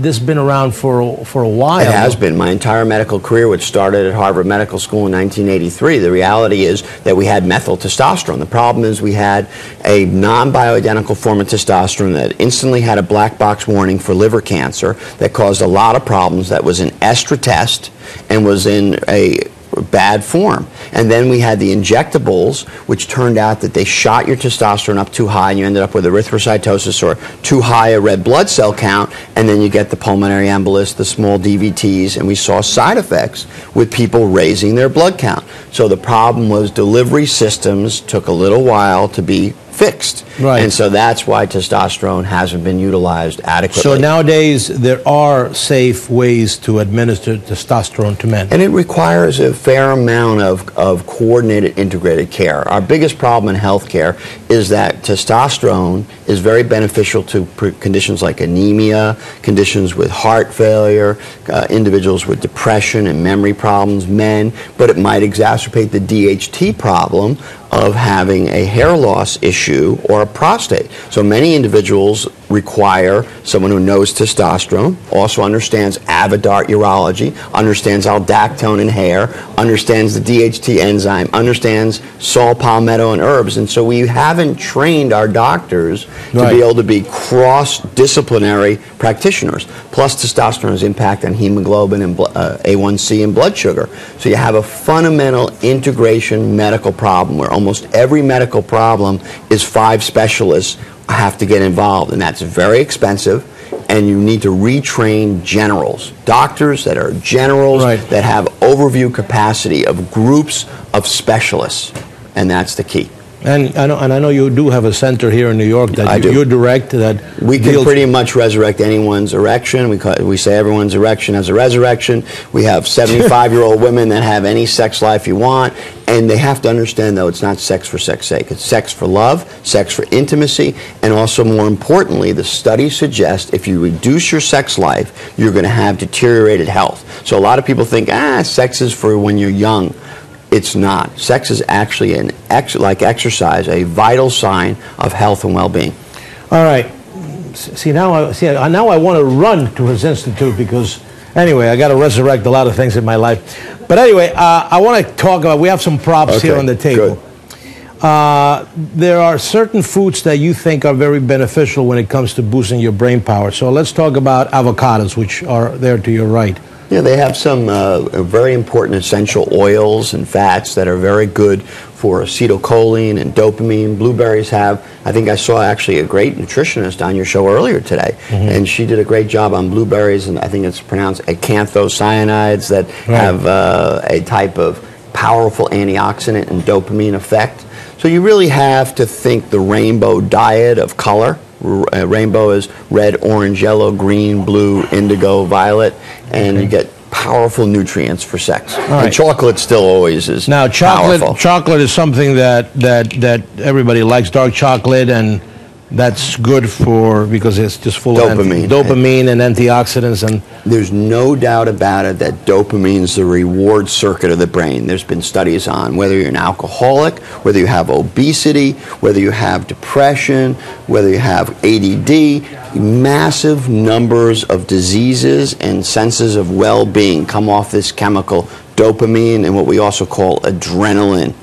this been around for a while? It has been. My entire medical career, which started at Harvard Medical School in 1983, the reality is that we had methyl testosterone. The problem is we had a non-bioidentical form of testosterone that instantly had a black box warning for liver cancer that caused a lot of problems, that was an estra test and was in a bad form. And then we had the injectables, which turned out that they shot your testosterone up too high and you ended up with erythrocytosis or too high a red blood cell count, and then you get the pulmonary embolus, the small DVTs, and we saw side effects with people raising their blood count. So the problem was delivery systems took a little while to be fixed. Right. And so that's why testosterone hasn't been utilized adequately. So nowadays there are safe ways to administer testosterone to men. And it requires a fair amount of coordinated, integrated care. Our biggest problem in healthcare is that testosterone is very beneficial to conditions like anemia, conditions with heart failure, individuals with depression and memory problems, men, but it might exacerbate the DHT problem of having a hair loss issue or a prostate. So many individuals require someone who knows testosterone, also understands Avodart urology, understands aldactone in hair, understands the DHT enzyme, understands saw palmetto and herbs. And so we haven't trained our doctors to be able to be cross-disciplinary practitioners. Plus testosterone's impact on hemoglobin and A1C and blood sugar. So you have a fundamental integration medical problem where almost every medical problem is 5 specialists have to get involved, and that's very expensive, and you need to retrain generals, doctors that are generals that have overview capacity of groups of specialists, and that's the key. And I know you do have a center here in New York that you direct that we can pretty much resurrect anyone's erection. We say everyone's erection has a resurrection. We have 75-year-old women that have any sex life you want, and they have to understand, though, it's not sex for sex's sake. It's sex for love, sex for intimacy, and also, more importantly, the studies suggest if you reduce your sex life, you're going to have deteriorated health. So a lot of people think, sex is for when you're young. It's not. Sex is actually, like exercise, a vital sign of health and well-being. All right. Now I want to run to his institute because, anyway, I got to resurrect a lot of things in my life. But anyway, I want to talk about, we have some props here on the table. There are certain foods that you think are very beneficial when it comes to boosting your brain power. So let's talk about avocados, which are there to your right. Yeah, they have some very important essential oils and fats that are very good for acetylcholine and dopamine. Blueberries have, I think I saw actually a great nutritionist on your show earlier today, and she did a great job on blueberries, and I think it's pronounced acanthocyanidins that have a type of powerful antioxidant and dopamine effect. So you really have to think the rainbow diet of color. Rainbow is red, orange, yellow, green, blue, indigo, violet, and you get powerful nutrients for sex. And chocolate still always is powerful. Chocolate is something that everybody likes, dark chocolate, and that's good because it's just full of dopamine and antioxidants. And there's no doubt about it that dopamine is the reward circuit of the brain. There's been studies on whether you're an alcoholic, whether you have obesity, whether you have depression, whether you have ADD. Massive numbers of diseases and senses of well-being come off this chemical dopamine and what we also call adrenaline,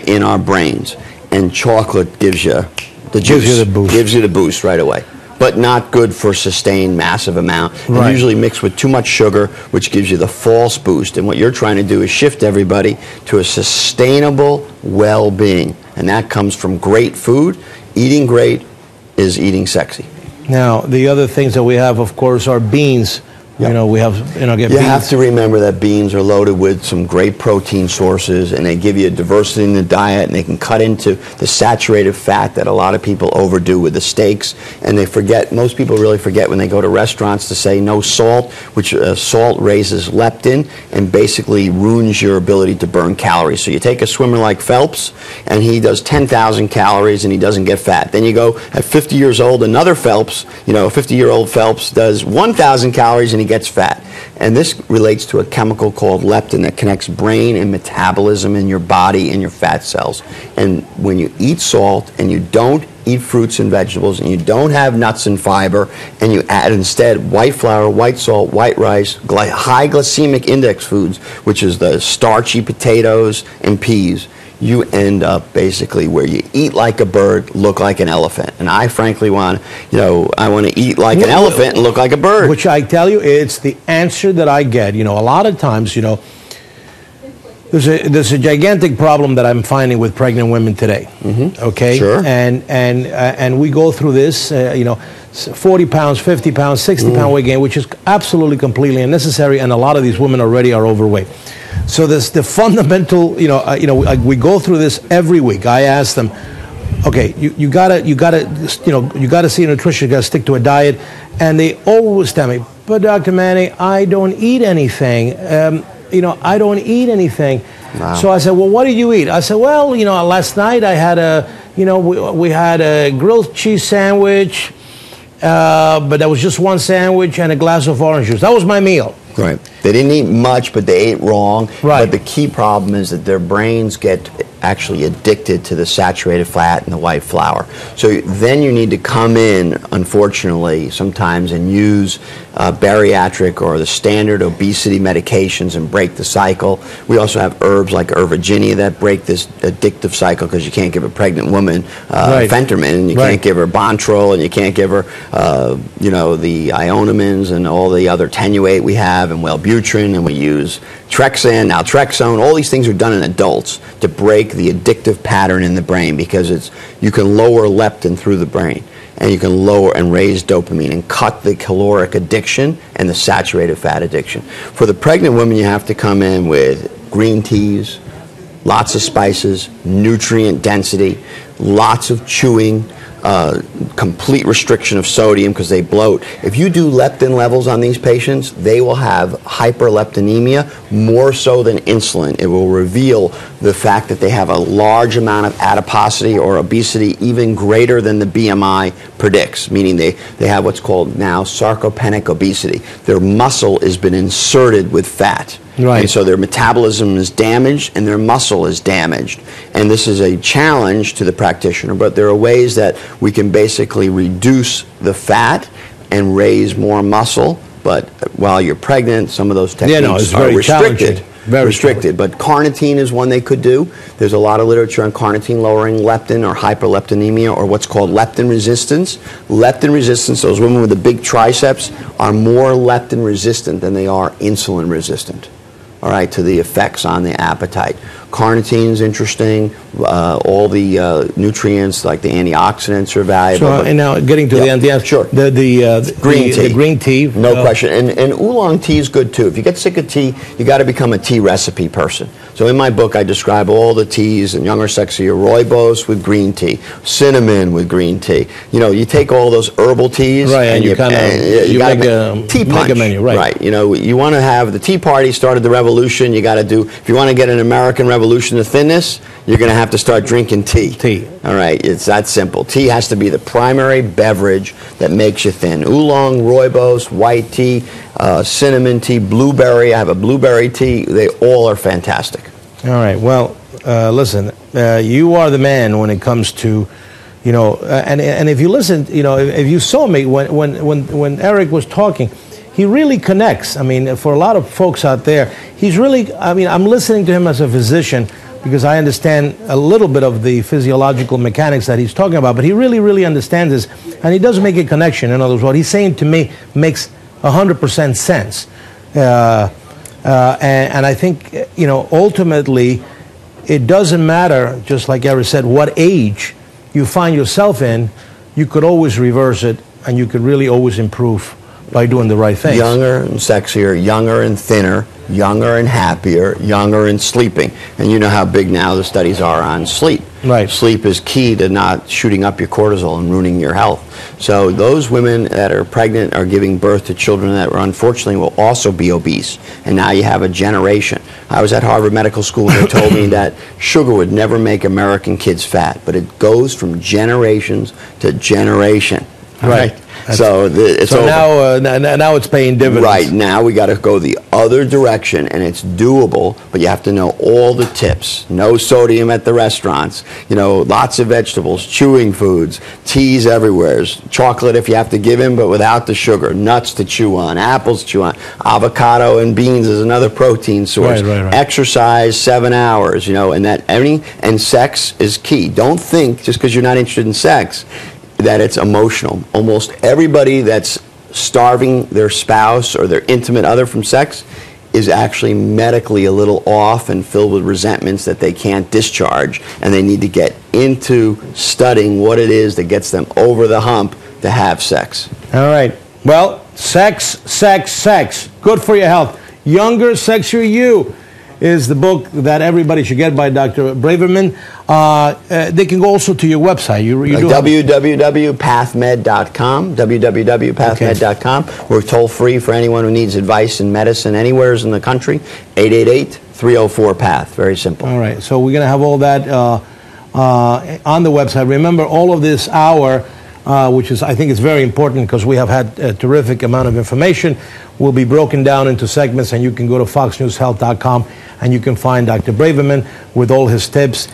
in our brains. And chocolate gives you the juice, gives you the boost right away, but not good for sustained massive amount. And usually mixed with too much sugar, which gives you the false boost. And what you're trying to do is shift everybody to a sustainable well-being, and that comes from great food eating great is eating sexy. Now, the other things that we have, of course, are beans. You know, we have, get you beans. have to remember that beans are loaded with some great protein sources, and they give you a diversity in the diet, and they can cut into the saturated fat that a lot of people overdo with the steaks. And they forget, most people really forget when they go to restaurants to say no salt, which salt raises leptin and basically ruins your ability to burn calories. So you take a swimmer like Phelps, and he does 10,000 calories and he doesn't get fat. Then you go at 50 years old, another Phelps, a 50-year-old Phelps does 1,000 calories and he gets fat. And this relates to a chemical called leptin that connects brain and metabolism in your body and your fat cells. And when you eat salt and you don't eat fruits and vegetables and you don't have nuts and fiber and you add instead white flour, white salt, white rice, high glycemic index foods, which is the starchy potatoes and peas, you end up basically where you eat like a bird, look like an elephant. And I frankly want, I want to eat like an elephant and look like a bird. Which I tell you, it's the answer that I get. A lot of times, there's a gigantic problem that I'm finding with pregnant women today. Okay? Sure. And we go through this, 40 pounds, 50 pounds, 60 pound weight gain, which is absolutely completely unnecessary, and a lot of these women already are overweight. So this the fundamental, we go through this every week. I ask them, okay, you gotta see a nutritionist, you gotta stick to a diet, and they always tell me, but Dr. Manny, I don't eat anything. I don't eat anything. Wow. So I said, well, what did you eat? I said, well, last night I had we had a grilled cheese sandwich, but that was just one sandwich and a glass of orange juice. That was my meal. Right. They didn't eat much, but they ate wrong. Right. But the key problem is that their brains get actually addicted to the saturated fat and the white flour. So then you need to come in, unfortunately, sometimes and use bariatric or the standard obesity medications and break the cycle. We also have herbs like Erviginia that break this addictive cycle, because you can't give a pregnant woman phentermine, and you can't give her Bontrol, and you can't give her, the ionamins and all the other Tenuate we have, and Wellbutrin, and we use Trexan, naltrexone. All these things are done in adults to break the addictive pattern in the brain, because you can lower leptin through the brain, and you can lower and raise dopamine and cut the caloric addiction and the saturated fat addiction. For the pregnant women, you have to come in with green teas, lots of spices, nutrient density, lots of chewing, complete restriction of sodium because they bloat. If you do leptin levels on these patients, they will have hyperleptinemia more so than insulin. It will reveal the fact that they have a large amount of adiposity or obesity, even greater than the BMI predicts, meaning they have what's called now sarcopenic obesity. Their muscle has been inserted with fat. Right. And so their metabolism is damaged and their muscle is damaged. And this is a challenge to the practitioner, but there are ways that we can basically reduce the fat and raise more muscle. But while you're pregnant, some of those techniques are restricted. Very restricted. But carnitine is one they could do. There's a lot of literature on carnitine lowering leptin or hyperleptinemia, or what's called leptin resistance. Leptin resistance, those women with the big triceps are more leptin resistant than they are insulin resistant. All right, to the effects on the appetite. Carnitine is interesting. All the nutrients like the antioxidants are valuable. So, and now getting to the antioxidants, sure. The green tea. The green tea. No question. And oolong tea is good too. If you get sick of tea, you got to become a tea recipe person. So in my book, I describe all the teas, and younger, sexier, rooibos with green tea, cinnamon with green tea. You take all those herbal teas, right, and you kind of you make a tea punch. Make a menu, right? Right. You want to have the Tea Party started the revolution. You got to do, if you want to get an American revolution of thinness, you're going to have to start drinking tea. All right, it's that simple. Tea has to be the primary beverage that makes you thin. Oolong, rooibos, white tea, cinnamon tea, blueberry. I have a blueberry tea. They all are fantastic. All right. Well, listen, you are the man when it comes to, and if you listen, if you saw me when Eric was talking, he really connects. I mean, for a lot of folks out there, he's really, I'm listening to him as a physician because I understand a little bit of the physiological mechanics that he's talking about, but he really, really understands this, and he does make a connection. In other words, what he's saying to me makes 100% sense. And I think, ultimately, it doesn't matter, just like Eric said, what age you find yourself in, you could always reverse it, and you could really always improve by doing the right things. Younger and sexier, younger and thinner, younger and happier, younger and sleeping. And you know how big now the studies are on sleep. Right. Sleep is key to not shooting up your cortisol and ruining your health. So those women that are pregnant are giving birth to children that unfortunately will also be obese. And now you have a generation. I was at Harvard Medical School and they told me that sugar would never make American kids fat, but it goes from generations to generation. Right. So it's so over. now it's paying dividends. Right, now we got to go the other direction, and it's doable, but you have to know all the tips. No sodium at the restaurants, you know, lots of vegetables, chewing foods, teas everywhere, chocolate if you have to give in, but without the sugar, nuts to chew on, apples to chew on, avocado and beans is another protein source. Right. Exercise 7 hours, you know, and sex is key. Don't think just because you're not interested in sex that it's emotional. Almost everybody that's starving their spouse or their intimate other from sex is actually medically a little off and filled with resentments that they can't discharge, and they need to get into studying what it is that gets them over the hump to have sex. All right. Well, sex. Good for your health. Younger, sexier you is the book that everybody should get by Dr. Braverman. They can go also to your website. You do www.pathmed.com, www.pathmed.com. We're toll-free for anyone who needs advice in medicine anywhere in the country, 888-304-PATH. Very simple. All right. So we're going to have all that on the website. Remember, all of this hour, which is, I think is very important because we have had a terrific amount of information, will be broken down into segments, and you can go to foxnewshealth.com and you can find Dr. Braverman with all his tips,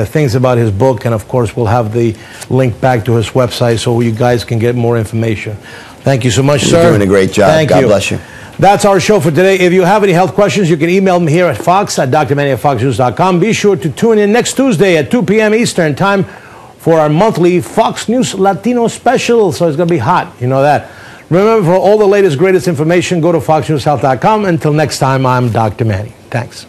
things about his book, and of course we'll have the link back to his website so you guys can get more information. Thank you so much, sir. You're doing a great job. Thank you. God bless you. That's our show for today. If you have any health questions, you can email me here at Fox at drmanny@foxnews.com. Be sure to tune in next Tuesday at 2 p.m. Eastern Time for our monthly Fox News Latino special. So it's going to be hot. You know that. Remember, for all the latest, greatest information, go to foxnewshealth.com. Until next time, I'm Dr. Manny. Thanks.